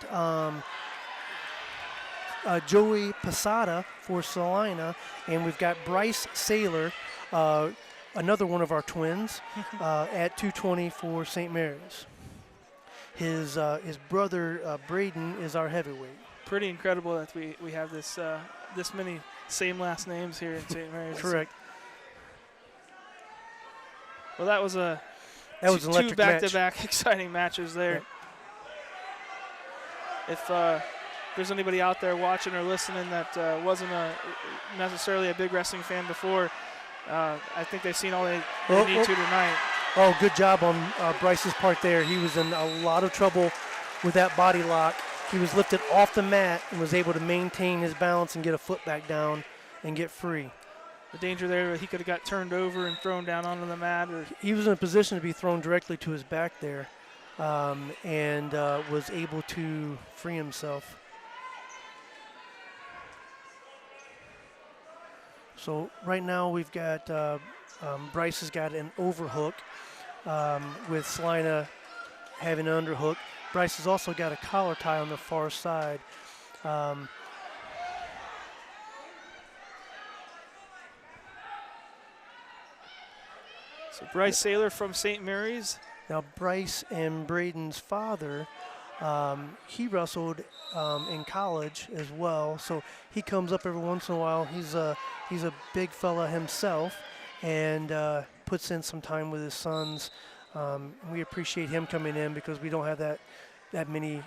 Joey Posada for Celina, and we've got Bryce Saylor, another one of our twins, at 220 for St. Mary's. His brother Braden is our heavyweight. Pretty incredible that we have this this many same last names here in St. Mary's. Correct. Well, that was an electric two back-to-back exciting matches there. Yeah. If there's anybody out there watching or listening that wasn't necessarily a big wrestling fan before, I think they've seen all they need to tonight. Oh, good job on Bryce's part there. He was in a lot of trouble with that body lock. He was lifted off the mat and was able to maintain his balance and get a foot back down and get free. The danger there, he could have got turned over and thrown down onto the mat. He was in a position to be thrown directly to his back there, and was able to free himself. So right now we've got Bryce has got an overhook with Celina having an underhook. Bryce has also got a collar tie on the far side. So Bryce Saylor from St. Mary's. Now Bryce and Braden's father, he wrestled in college as well. So he comes up every once in a while. He's a big fella himself, and puts in some time with his sons. We appreciate him coming in because we don't have that many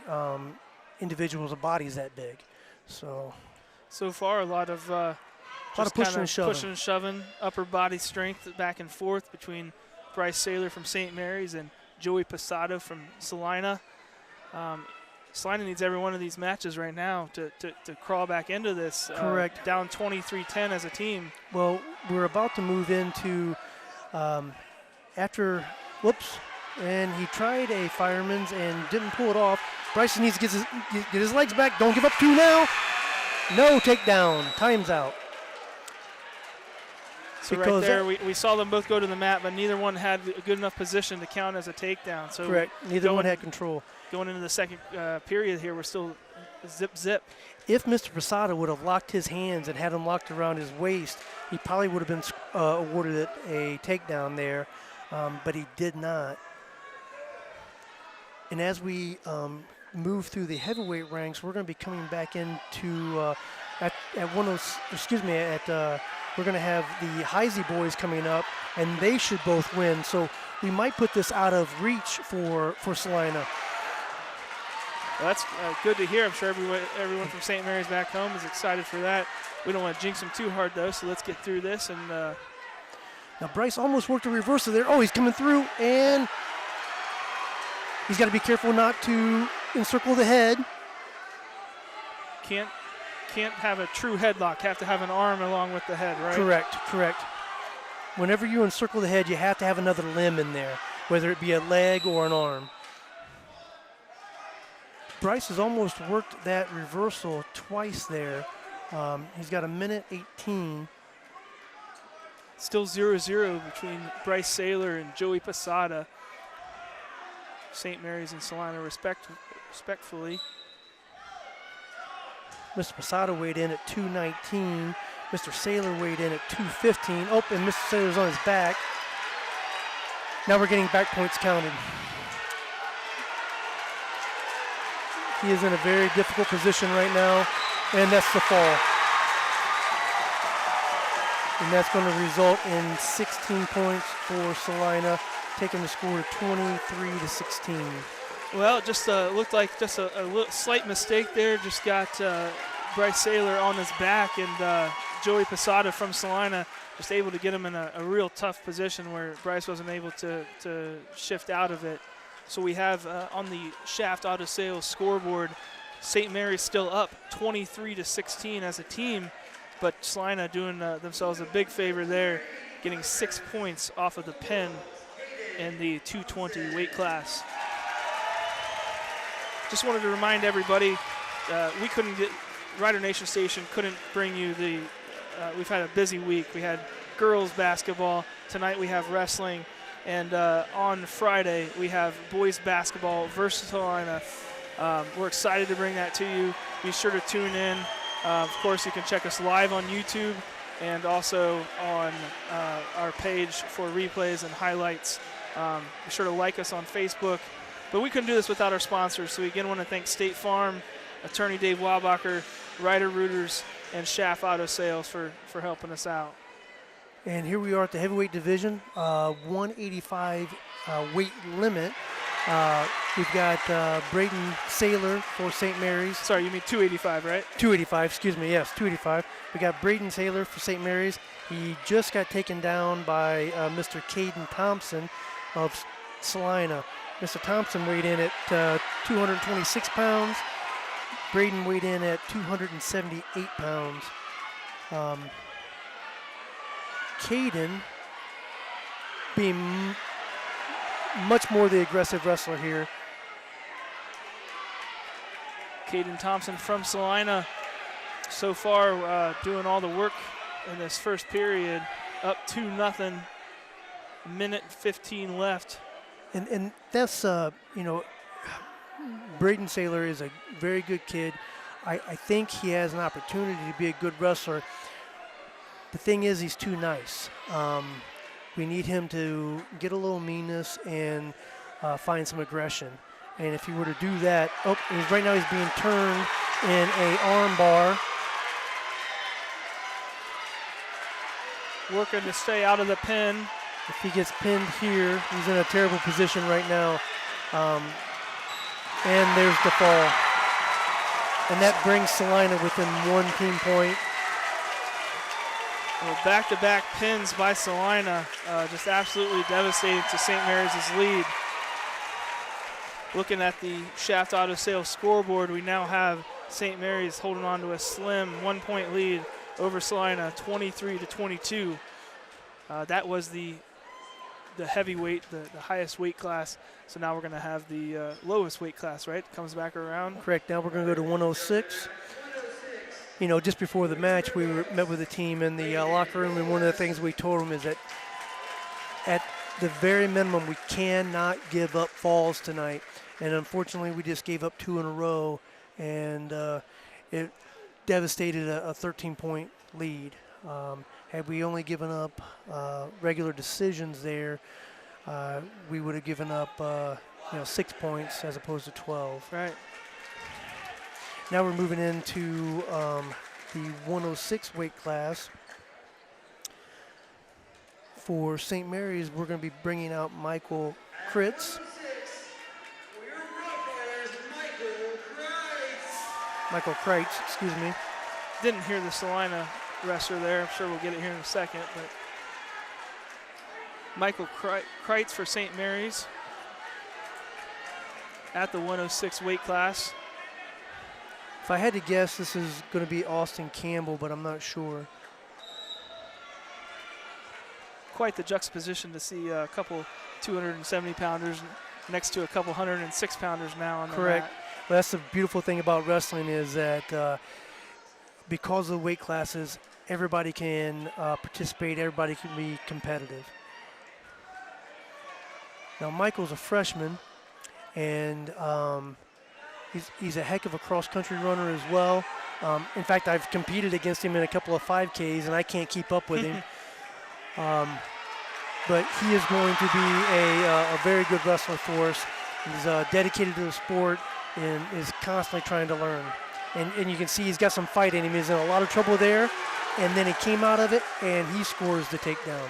individuals with bodies that big. So far, a lot of pushing and shoving, upper body strength back and forth between Bryce Saylor from St. Mary's and Joey Posada from Celina. Celina needs every one of these matches right now to crawl back into this. Correct. Down 23-10 as a team. Well, we're about to move into after. Whoops. And he tried a fireman's and didn't pull it off. Bryson needs to get his legs back. Don't give up 2 now. No takedown. Time's out. So right there, we saw them both go to the mat, but neither one had a good enough position to count as a takedown. So correct. Neither one had control. Going into the second period here, we're still zip. If Mr. Posada would have locked his hands and had him locked around his waist, he probably would have been awarded a takedown there, but he did not. And as we move through the heavyweight ranks, we're going to be coming back into we're going to have the Heisey boys coming up, and they should both win. So we might put this out of reach for Celina. Well, that's good to hear. I'm sure everyone from St. Mary's back home is excited for that. We don't want to jinx them too hard, though, so let's get through this. And now Bryce almost worked a reversal there. Oh, he's coming through, and he's got to be careful not to encircle the head. Can't have a true headlock. Have to have an arm along with the head, right? Correct. Whenever you encircle the head, you have to have another limb in there, whether it be a leg or an arm. Bryce has almost worked that reversal twice there. He's got 1:18. Still 0-0 between Bryce Saylor and Joey Posada. St. Mary's and Celina respectfully. Mr. Posada weighed in at 219. Mr. Saylor weighed in at 215. Oh, and Mr. Saylor's on his back. Now we're getting back points counted. He is in a very difficult position right now, and that's the fall. And that's going to result in 16 points for Celina, taking the score to 23-16. Well, it just looked like just a slight mistake there. Just got Bryce Saylor on his back, and Joey Posada from Celina just able to get him in a real tough position where Bryce wasn't able to shift out of it. So we have on the Shaft Auto Sales scoreboard, St. Mary's still up 23-16 as a team, but Celina doing themselves a big favor there, getting 6 points off of the pen in the 220 weight class. Just wanted to remind everybody, we couldn't get, Rider Nation Station couldn't bring you the, we've had a busy week. We had girls basketball. Tonight we have wrestling. And on Friday we have boys basketball versus Celina. We're excited to bring that to you. Be sure to tune in. Of course, you can check us live on YouTube and also on our page for replays and highlights. Be sure to like us on Facebook. But we couldn't do this without our sponsors. So we again want to thank State Farm, Attorney Dave Wabacher, Rider Rooters, and Shaft Auto Sales for helping us out. And here we are at the heavyweight division, 185 weight limit. We've got Braden Saylor for St. Mary's. Sorry, you mean 285, right? 285, excuse me, yes, 285. We got Braden Saylor for St. Mary's. He just got taken down by Mr. Caden Thompson of Celina. Mr. Thompson weighed in at 226 pounds. Braden weighed in at 278 pounds. Caden being much more the aggressive wrestler here. Caden Thompson from Celina so far doing all the work in this first period, up 2-0, minute 15 left. And that's, you know, Braden Saylor is a very good kid. I think he has an opportunity to be a good wrestler. The thing is, he's too nice. We need him to get a little meanness and find some aggression. And if he were to do that, right now he's being turned in a arm bar. Working to stay out of the pin. If he gets pinned here, he's in a terrible position right now. And there's the fall. And that brings Celina within 1 team point. Well, back-to-back pins by Celina, just absolutely devastating to St. Mary's' lead. Looking at the Shaft Auto Sales scoreboard, we now have St. Mary's holding on to a slim 1-point lead over Celina, 23-22. That was the heavyweight, the highest weight class. So now we're going to have the lowest weight class, right? Comes back around. Correct. Now we're going to go to 106. You know, just before the match, we met with the team in the locker room, and one of the things we told them is that at the very minimum, we cannot give up falls tonight. And unfortunately, we just gave up 2 in a row, and it devastated a 13-point lead. Had we only given up regular decisions there, we would have given up 6 points as opposed to 12. Right. Now we're moving into the 106 weight class. For St. Mary's, we're going to be bringing out Michael Kritz. Michael Kreitz, excuse me. Didn't hear the Celina wrestler there. I'm sure we'll get it here in a second. But Michael Kreitz for St. Mary's at the 106 weight class. If I had to guess, this is going to be Austin Campbell, but I'm not sure. Quite the juxtaposition to see a couple 270-pounders next to a couple 106-pounders now on the Correct. mat. Well, that's the beautiful thing about wrestling is that because of the weight classes, everybody can participate, everybody can be competitive. Now, Michael's a freshman, and he's a heck of a cross-country runner as well. In fact, I've competed against him in a couple of 5Ks, and I can't keep up with him. But he is going to be a very good wrestler for us. He's dedicated to the sport and is constantly trying to learn. And you can see he's got some fight in him. He's in a lot of trouble there, and then he came out of it, and he scores the takedown.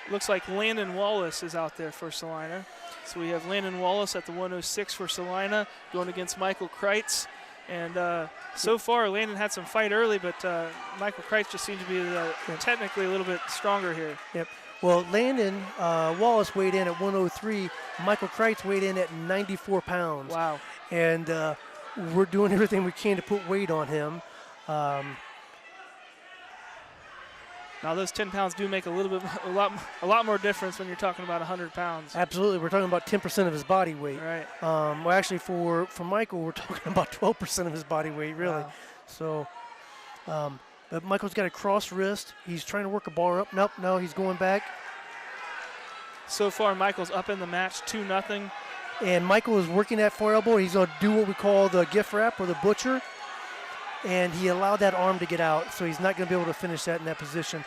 Looks like Landon Wallace is out there for Celina. So we have Landon Wallace at the 106 for Celina going against Michael Kreitz. And so far, Landon had some fight early, but Michael Kreitz just seemed to be technically a little bit stronger here. Yep. Well, Landon Wallace weighed in at 103. Michael Kreitz weighed in at 94 pounds. Wow. And we're doing everything we can to put weight on him. Now those 10 pounds do make a lot more difference when you're talking about 100 pounds. Absolutely, we're talking about 10% of his body weight. Right. Well, actually, for Michael, we're talking about 12% of his body weight, really. Wow. So, but Michael's got a cross wrist. He's trying to work a bar up. Nope, no, he's going back. So far, Michael's up in the match, 2-0. And Michael is working that far elbow. He's going to do what we call the gift wrap or the butcher. And he allowed that arm to get out, so he's not going to be able to finish that in that position.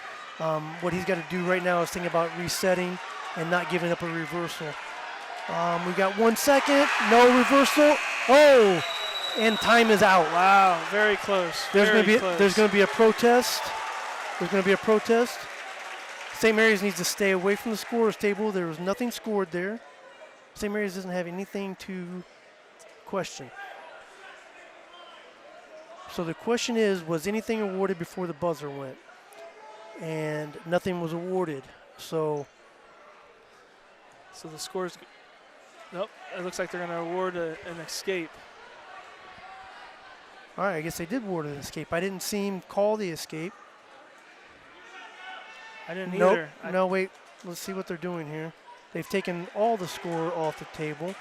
What he's got to do right now is think about resetting and not giving up a reversal. We got 1 second, no reversal. Oh, and time is out. Wow, very close. There's going to be a protest. There's going to be a protest. St. Mary's needs to stay away from the scorer's table. There was nothing scored there. St. Mary's doesn't have anything to question. So the question is, was anything awarded before the buzzer went? And nothing was awarded. So the scores, nope, it looks like they're going to award an escape. All right, I guess they did award an escape. I didn't see him call the escape. I didn't nope. either. No, wait, let's see what they're doing here. They've taken all the score off the table.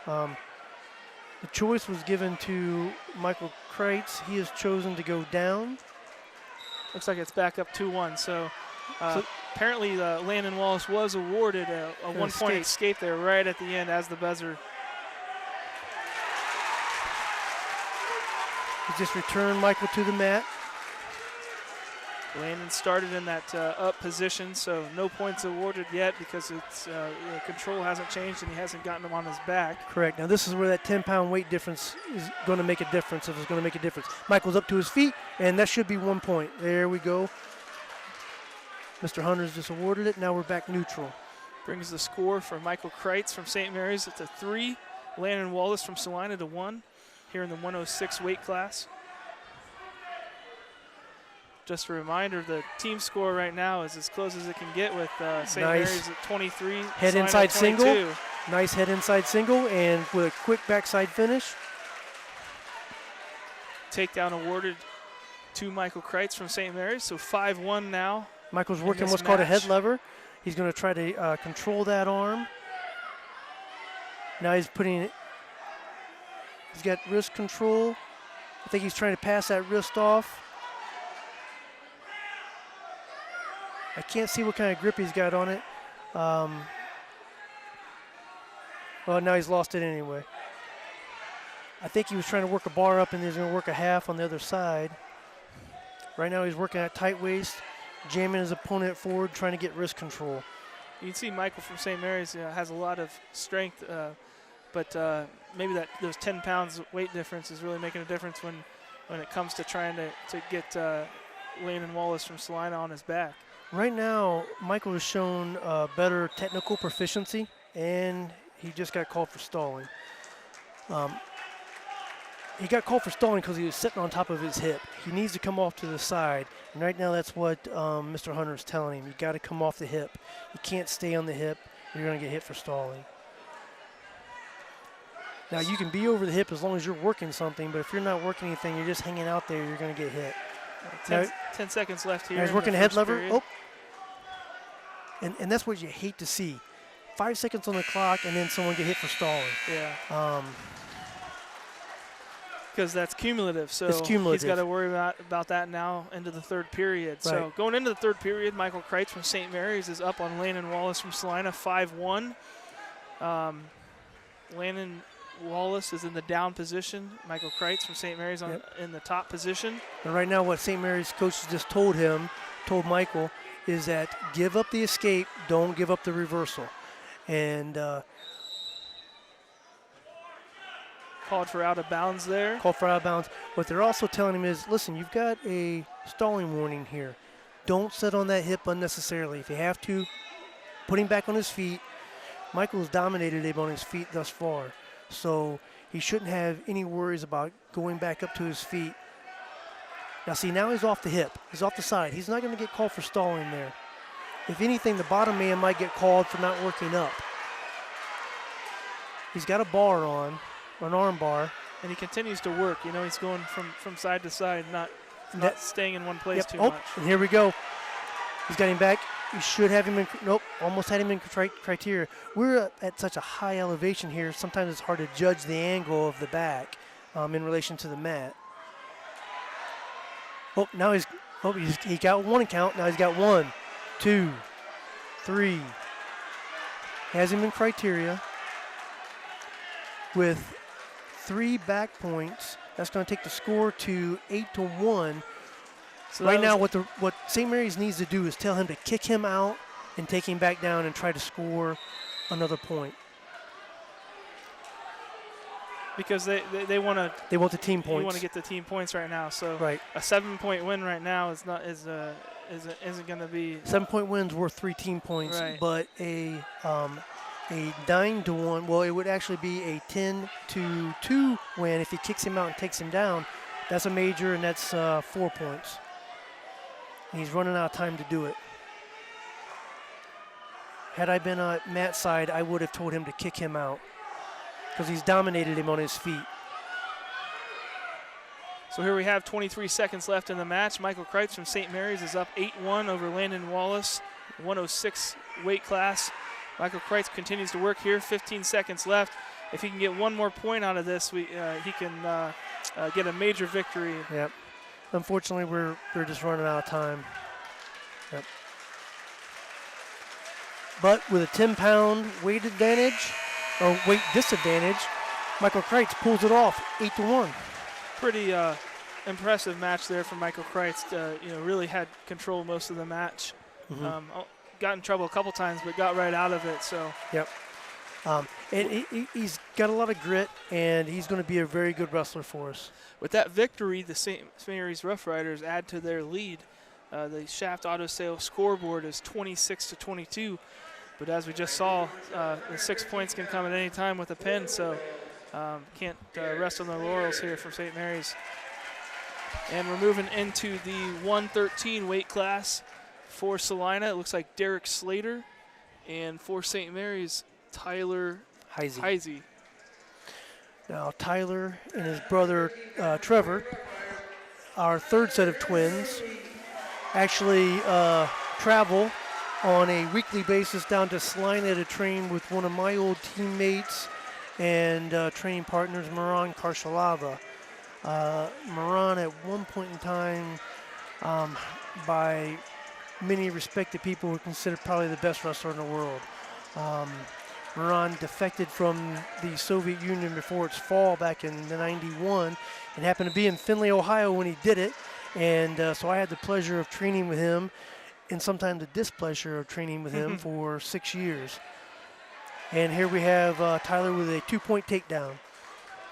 The choice was given to Michael Kreitz. He has chosen to go down. Looks like it's back up 2-1. So apparently Landon Wallace was awarded a 1-point escape there right at the end as the buzzer. He just returned Michael to the mat. Landon started in that up position, so no points awarded yet because it's control hasn't changed and he hasn't gotten him on his back. Correct. Now this is where that 10-pound weight difference is going to make a difference. If it's going to make a difference, Michael's up to his feet, and that should be 1 point. There we go. Mr. Hunter's just awarded it. Now we're back neutral. Brings the score for Michael Kreitz from St. Mary's to 3. Landon Wallace from Celina to 1 here in the 106 weight class. Just a reminder, the team score right now is as close as it can get with St. Mary's at 23. Head inside single. Nice head inside single and with a quick backside finish. Takedown awarded to Michael Kreitz from St. Mary's, so 5-1 now. Michael's working what's called a head lever. He's going to try to control that arm. Now he's got wrist control. I think he's trying to pass that wrist off. I can't see what kind of grip he's got on it. Well, now he's lost it anyway. I think he was trying to work a bar up and he's going to work a half on the other side. Right now he's working at tight waist, jamming his opponent forward, trying to get wrist control. You can see Michael from St. Mary's has a lot of strength, but maybe those 10 pounds weight difference is really making a difference when it comes to trying to get Landon Wallace from Celina on his back. Right now, Michael has shown better technical proficiency, and he just got called for stalling. He got called for stalling because he was sitting on top of his hip. He needs to come off to the side, and right now that's what Mr. Hunter is telling him. You got to come off the hip. You can't stay on the hip. You're going to get hit for stalling. Now, you can be over the hip as long as you're working something, but if you're not working anything, you're just hanging out there, you're going to get hit. 10 seconds left here. He's working a head lever. Oh. And that's what you hate to see. 5 seconds on the clock and then someone get hit for stalling. Yeah. Because that's cumulative. So it's cumulative. He's got to worry about that now into the third period. Right. So going into the third period, Michael Kreitz from St. Mary's is up on Landon Wallace from Celina, 5-1. Landon Wallace is in the down position. Michael Kreitz from St. Mary's in the top position. And right now what St. Mary's coaches just told Michael, is that give up the escape, don't give up the reversal. And called for out of bounds there. Called for out of bounds. What they're also telling him is, listen, you've got a stalling warning here. Don't sit on that hip unnecessarily. If you have to, put him back on his feet. Michael's dominated him on his feet thus far. So he shouldn't have any worries about going back up to his feet. Now see, now he's off the hip. He's off the side. He's not going to get called for stalling there. If anything, the bottom man might get called for not working up. He's got a bar on, an arm bar. And he continues to work. You know, he's going from side to side, not staying in one place too much. Oh, and here we go. He's got him back. You should have him in, nope, almost had him in criteria. We're at such a high elevation here, sometimes it's hard to judge the angle of the back in relation to the mat. Oh, now he got one count. Now he's got 1, 2, 3. Has him in criteria with 3 back points. That's going to take the score to 8-1. So right now, what St. Mary's needs to do is tell him to kick him out and take him back down and try to score another point. Because they want to. They want the team points. They want to get the team points right now. So right. A 7-point win right now isn't going to be. 7-point win's worth 3 team points, right. But a 9-1. Well, it would actually be a 10-2 win if he kicks him out and takes him down. That's a major, and that's 4 points. He's running out of time to do it. Had I been on Matt's side, I would have told him to kick him out because he's dominated him on his feet. So here we have 23 seconds left in the match. Michael Kreitz from St. Mary's is up 8-1 over Landon Wallace, 106 weight class. Michael Kreitz continues to work here, 15 seconds left. If he can get one more point out of this, he can get a major victory. Yep. Unfortunately, we're just running out of time. Yep. But with a 10-pound weight advantage, or weight disadvantage, Michael Kreitz pulls it off, 8-1. Pretty impressive match there from Michael Kreitz. Really had control most of the match. Mm-hmm. Got in trouble a couple times, but got right out of it. So. Yep. And he's got a lot of grit, and he's going to be a very good wrestler for us. With that victory, the St. Mary's Rough Riders add to their lead. The Shaft Auto Sales scoreboard is 26-22. But as we just saw, the 6 points can come at any time with a pin, so can't rest on their laurels here from St. Mary's. And we're moving into the 113 weight class for Celina. It looks like Derek Slater. And for St. Mary's, Tyler Heisey. Now, Tyler and his brother Trevor, our third set of twins, actually travel on a weekly basis down to Celina to train with one of my old teammates and training partners, Moran Karshalava. Moran, at one point in time, by many respected people, were considered probably the best wrestler in the world. Moran defected from the Soviet Union before its fall back in '91 and happened to be in Findlay, Ohio when he did it. And so I had the pleasure of training with him and sometimes the displeasure of training with him for 6 years. And here we have Tyler with a 2-point takedown.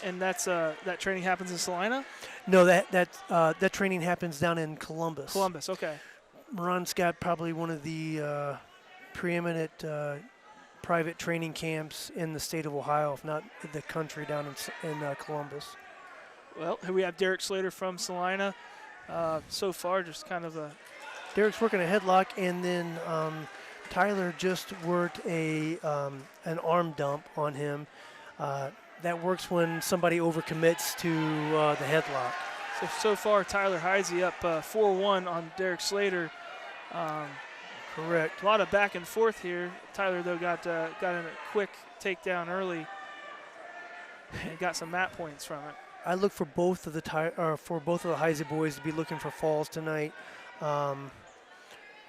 And that's that training happens in Celina? No, that training happens down in Columbus. Columbus, okay. Moran's got probably one of the preeminent private training camps in the state of Ohio, if not the country, down in Columbus. Well, here we have Derek Slater from Celina. So far, just kind of a... Derek's working a headlock, and then Tyler just worked an arm dump on him. That works when somebody overcommits to the headlock. So far, Tyler Heisey up 4-1 on Derek Slater. Correct. A lot of back and forth here. Tyler, though, got in a quick takedown early and got some mat points from it. I look for both of the Heisey boys to be looking for falls tonight.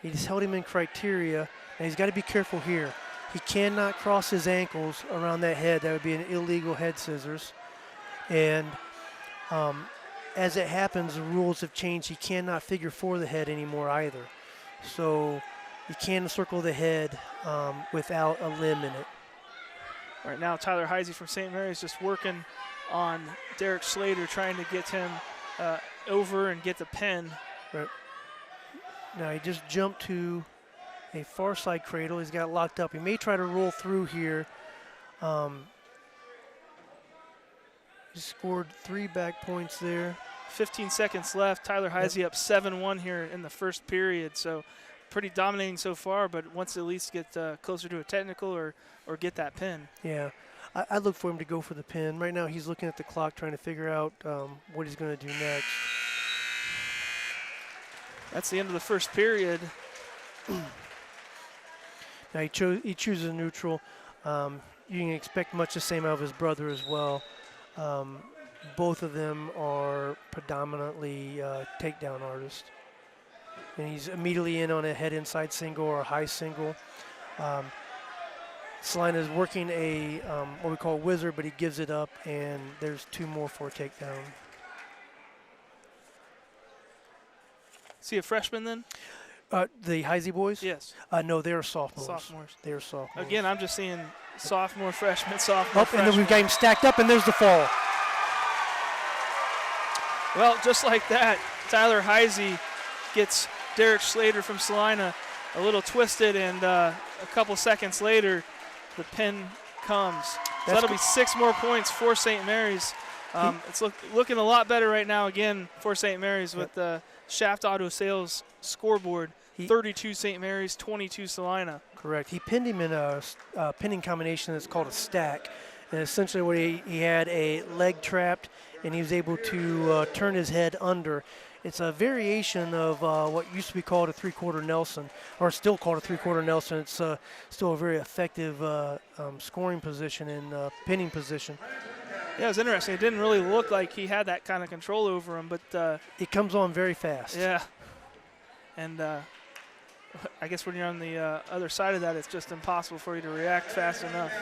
He just held him in criteria, and he's got to be careful here. He cannot cross his ankles around that head. That would be an illegal head scissors. And as it happens, the rules have changed. He cannot figure four the head anymore either. So you can circle the head without a limb in it. Right now, Tyler Heisey from St. Mary's just working on Derek Slater, trying to get him over and get the pin. Right. Now he just jumped to a far side cradle. He's got it locked up. He may try to roll through here. He scored 3 back points there. 15 seconds left. Tyler Heisey up 7-1 here in the first period. So pretty dominating so far, but wants to at least get closer to a technical or get that pin. Yeah. I look for him to go for the pin. Right now he's looking at the clock trying to figure out what he's going to do next. That's the end of the first period. Now he chooses a neutral. You can expect much the same out of his brother as well. Both of them are predominantly takedown artists. And he's immediately in on a head inside single or a high single. Celina is working a what we call wizard, but he gives it up, and there's 2 more for a takedown. Is he a freshman then? The Heisey boys? Yes. No, they are sophomores. Sophomores. They are sophomores. Again, I'm just seeing sophomore, freshman, sophomore, and freshman. then we've got him stacked up, and there's the fall. Well, just like that, Tyler Heisey gets Derek Slater from Celina a little twisted, and a couple seconds later, the pin comes. So that'll be 6 more points for St. Mary's. It's looking a lot better right now again for St. Mary's with the Shaft Auto Sales scoreboard. 32 St. Mary's, 22 Celina. Correct. He pinned him in a pinning combination that's called a stack. And essentially what he had a leg trapped, and he was able to turn his head under. It's a variation of what used to be called a 3/4 Nelson, or still called a 3/4 Nelson. It's still a very effective scoring position and pinning position. Yeah, it was interesting. It didn't really look like he had that kind of control over him, but it comes on very fast. Yeah, and I guess when you're on the other side of that, it's just impossible for you to react fast enough.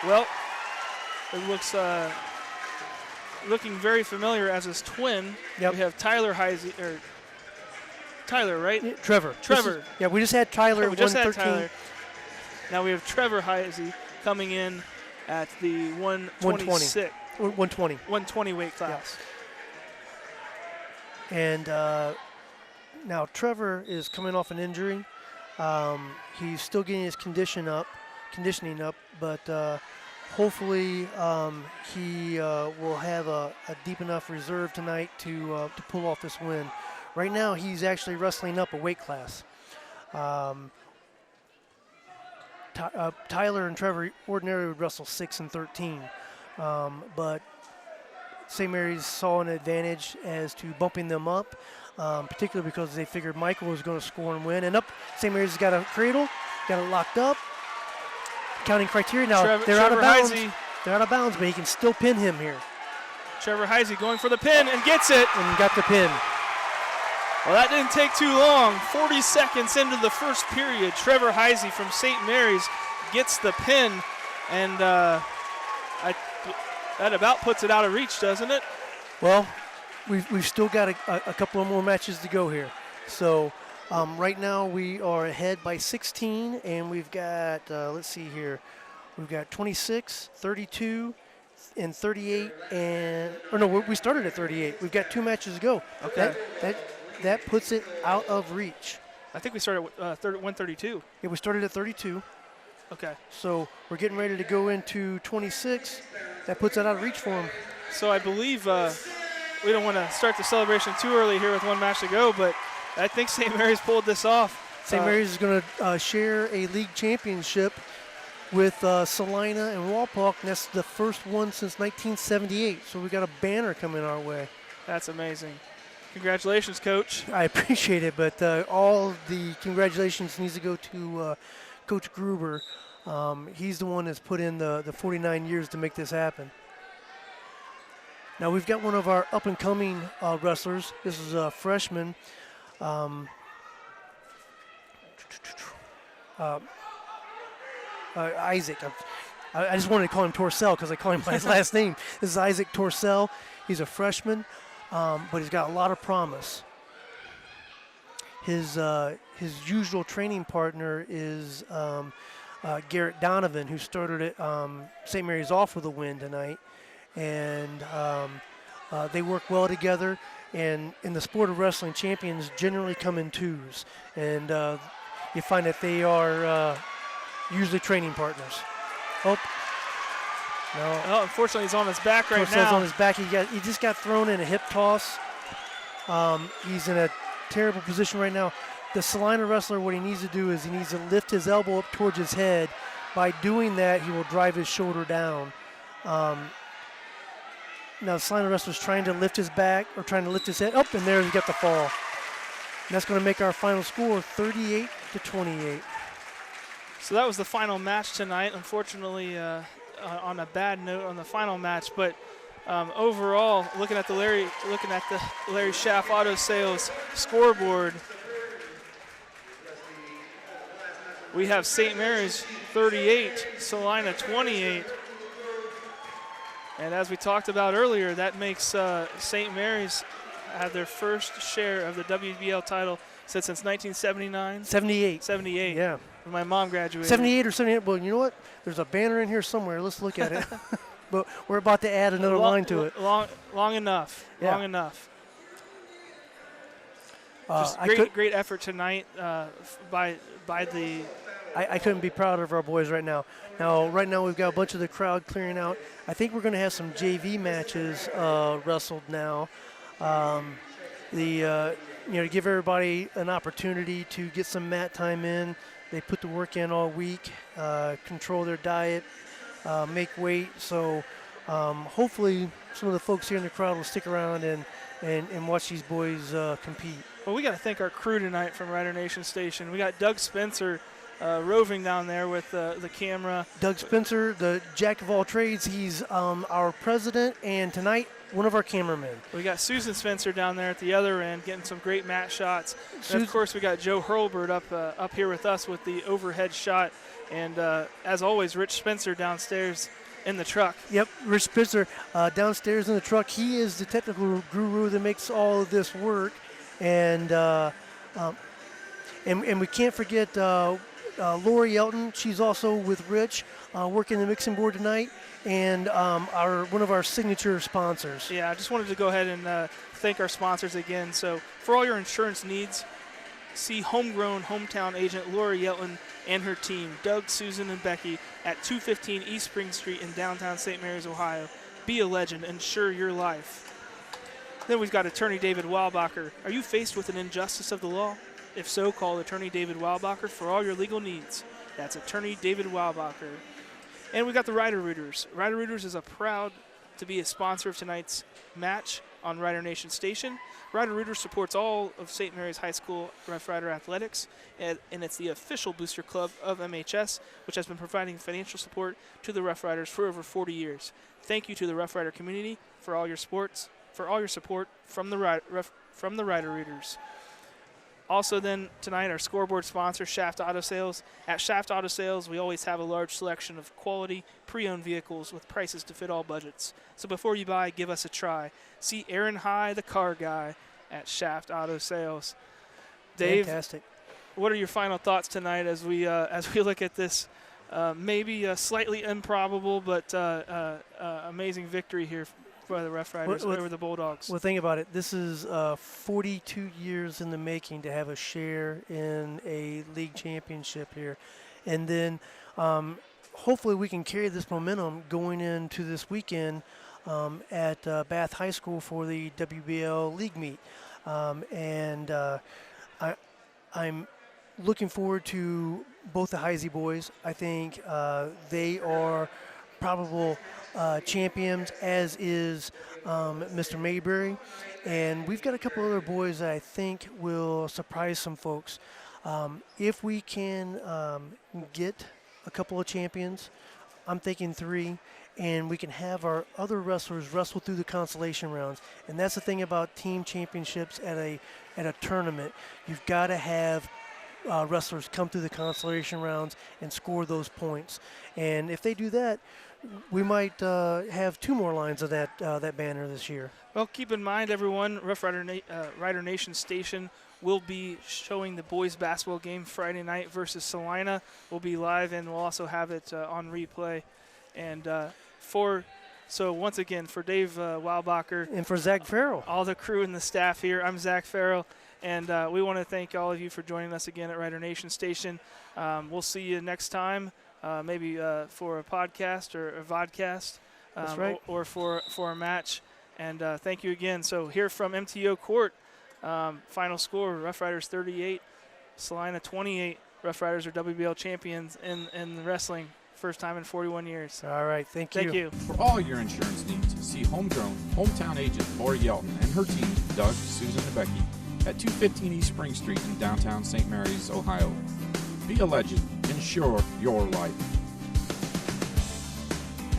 Well, it looks looking very familiar as his twin. Yep. We have Tyler Heisey, or Tyler, right? Yeah, Trevor. Yeah, we just had Tyler. We just had 113. Tyler. Now we have Trevor Heisey coming in at the 126. 120. 120 weight class. Yeah. And now Trevor is coming off an injury. He's still getting his conditioning up, but hopefully he will have a deep enough reserve tonight to pull off this win. Right now he's actually wrestling up a weight class. Tyler and Trevor ordinarily would wrestle 6 and 13, but St. Mary's saw an advantage as to bumping them up, particularly because they figured Michael was going to score and win. And up, St. Mary's has got a cradle, got it locked up. Counting criteria now, they're out of bounds. They're out of bounds, but he can still pin him here. Trevor Heisey going for the pin and gets it. And got the pin. Well, that didn't take too long. 40 seconds into the first period, Trevor Heisey from St. Mary's gets the pin, and that about puts it out of reach, doesn't it? Well, we've still got a couple of more matches to go here. So right now we are ahead by 16, and we've got, let's see here, we've got 26, 32, and 38, we started at 38. We've got 2 matches to go. Okay. That puts it out of reach. I think we started at 132. Yeah, we started at 32. Okay. So we're getting ready to go into 26. That puts it out of reach for him. So I believe we don't want to start the celebration too early here with 1 match to go, but I think St. Mary's pulled this off. St. Mary's is going to share a league championship with Celina and Walpock, and that's the first one since 1978. So we got a banner coming our way. That's amazing. Congratulations, Coach. I appreciate it, but all the congratulations needs to go to Coach Gruber. He's the one that's put in the 49 years to make this happen. Now we've got one of our up-and-coming wrestlers. This is a freshman, Isaac. I just wanted to call him Torcell because I call him by his last name. This is Isaac Torcell. He's a freshman, but he's got a lot of promise. His usual training partner is Garrett Donovan, who started at St. Mary's off with a win tonight, and they work well together. And in the sport of wrestling, champions generally come in twos, and you find that they are usually training partners. Oh, no. Oh, unfortunately, he's on his back right Torcell's now. on his back. He just got thrown in a hip toss. He's in a terrible position right now. The Celina wrestler, what he needs to do is he needs to lift his elbow up towards his head. By doing that, he will drive his shoulder down. Now, the Celina wrestler's trying to lift his back or trying to lift his head up, and there he got the fall. And that's going to make our final score 38-28. So that was the final match tonight. Unfortunately, on a bad note on the final match, but overall, looking at the Larry Schaff Auto Sales scoreboard, we have St. Mary's 38, Celina 28. And as we talked about earlier, that makes St. Mary's have their first share of the WBL title since 1979. 78. 78. Yeah. When my mom graduated. 78 or 78. Well, you know what? There's a banner in here somewhere. Let's look at it. But we're about to add another line to it. Long enough. Yeah. Long enough. Just great effort tonight by the. I couldn't be prouder of our boys right now. Right now we've got a bunch of the crowd clearing out. I think we're going to have some JV matches wrestled now. To give everybody an opportunity to get some mat time in. They put the work in all week, control their diet, make weight. So hopefully some of the folks here in the crowd will stick around and watch these boys compete. Well, we got to thank our crew tonight from Rider Nation Station. We got Doug Spencer roving down there with the camera. Doug Spencer, the jack of all trades. He's our president, and tonight, one of our cameramen. We got Susan Spencer down there at the other end getting some great mat shots. And of course, we got Joe Hurlbert up here with us with the overhead shot. And as always, Rich Spencer downstairs in the truck. Yep, Rich Spencer downstairs in the truck. He is the technical guru that makes all of this work. And we can't forget Lori Elton. She's also with Rich working the mixing board tonight. And one of our signature sponsors. Yeah, I just wanted to go ahead and thank our sponsors again. So for all your insurance needs, see homegrown hometown agent Lori Yelton and her team, Doug, Susan, and Becky, at 215 East Spring Street in downtown St. Mary's, Ohio. Be a legend. Insure your life. Then we've got attorney David Weilbacher. Are you faced with an injustice of the law? If so, call attorney David Weilbacher for all your legal needs. That's attorney David Weilbacher. And we've got the Rider Rooters. Rider Rooters is proud to be a sponsor of tonight's match on Rider Nation Station. Rider Rooters supports all of St. Mary's High School Rough Rider athletics, and it's the official booster club of MHS, which has been providing financial support to the Rough Riders for over 40 years. Thank you to the Rough Rider community for all your support from the Rider Rooters. Also then tonight, our scoreboard sponsor, Shaft Auto Sales. At Shaft Auto Sales, we always have a large selection of quality pre-owned vehicles with prices to fit all budgets. So before you buy, give us a try. See Aaron High, the car guy, at Shaft Auto Sales. Dave, fantastic. What are your final thoughts tonight as we look at this maybe a slightly improbable but amazing victory here for the Rough Riders over the Bulldogs? Well, think about it. This is 42 years in the making to have a share in a league championship here. And then hopefully we can carry this momentum going into this weekend at Bath High School for the WBL League meet. I'm looking forward to both the Heisey boys. I think they are probable champions, as is Mr. Mayberry. And we've got a couple other boys that I think will surprise some folks. If we can get a couple of champions, I'm thinking 3, and we can have our other wrestlers wrestle through the consolation rounds. And that's the thing about team championships at a tournament. You've got to have wrestlers come through the consolation rounds and score those points. And if they do that, we might have 2 more lines of that banner this year. Well, keep in mind, everyone, Rough Rider Nation Station will be showing the boys basketball game Friday night versus Celina. We'll be live, and we'll also have it on replay. And so once again, for Dave Weilbacher. And for Zach Farrell. All the crew and the staff here, I'm Zach Farrell. And we want to thank all of you for joining us again at Rider Nation Station. We'll see you next time, maybe for a podcast or a vodcast. That's right. Or for a match. And thank you again. So here from MTO Court, final score, Rough Riders 38, Celina 28. Rough Riders are WBL champions in wrestling. First time in 41 years. All right, thank you. Thank you. For all your insurance needs, see homegrown, hometown agent Lori Yelton and her team, Doug, Susan, and Becky, at 215 East Spring Street in downtown St. Mary's, Ohio. Be a legend. Insure your life.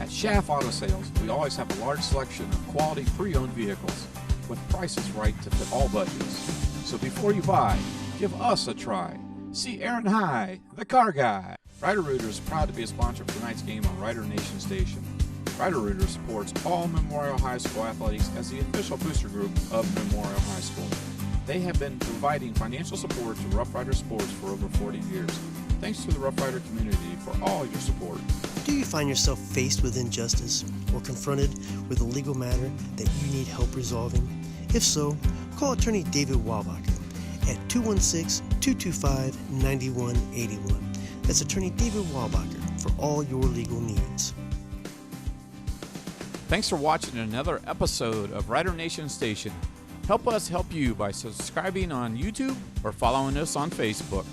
At Schaff Auto Sales, we always have a large selection of quality pre-owned vehicles with prices right to fit all budgets. So before you buy, give us a try. See Aaron High, the car guy. Rider Rooter is proud to be a sponsor for tonight's game on Rider Nation Station. Rider Rooter supports all Memorial High School athletics as the official booster group of Memorial High School. They have been providing financial support to Rough Rider sports for over 40 years. Thanks to the Rough Rider community for all your support. Do you find yourself faced with injustice or confronted with a legal matter that you need help resolving? If so, call attorney David Weilbacher at 216-225-9181. That's attorney David Weilbacher for all your legal needs. Thanks for watching another episode of Rider Nation Station. Help us help you by subscribing on YouTube or following us on Facebook.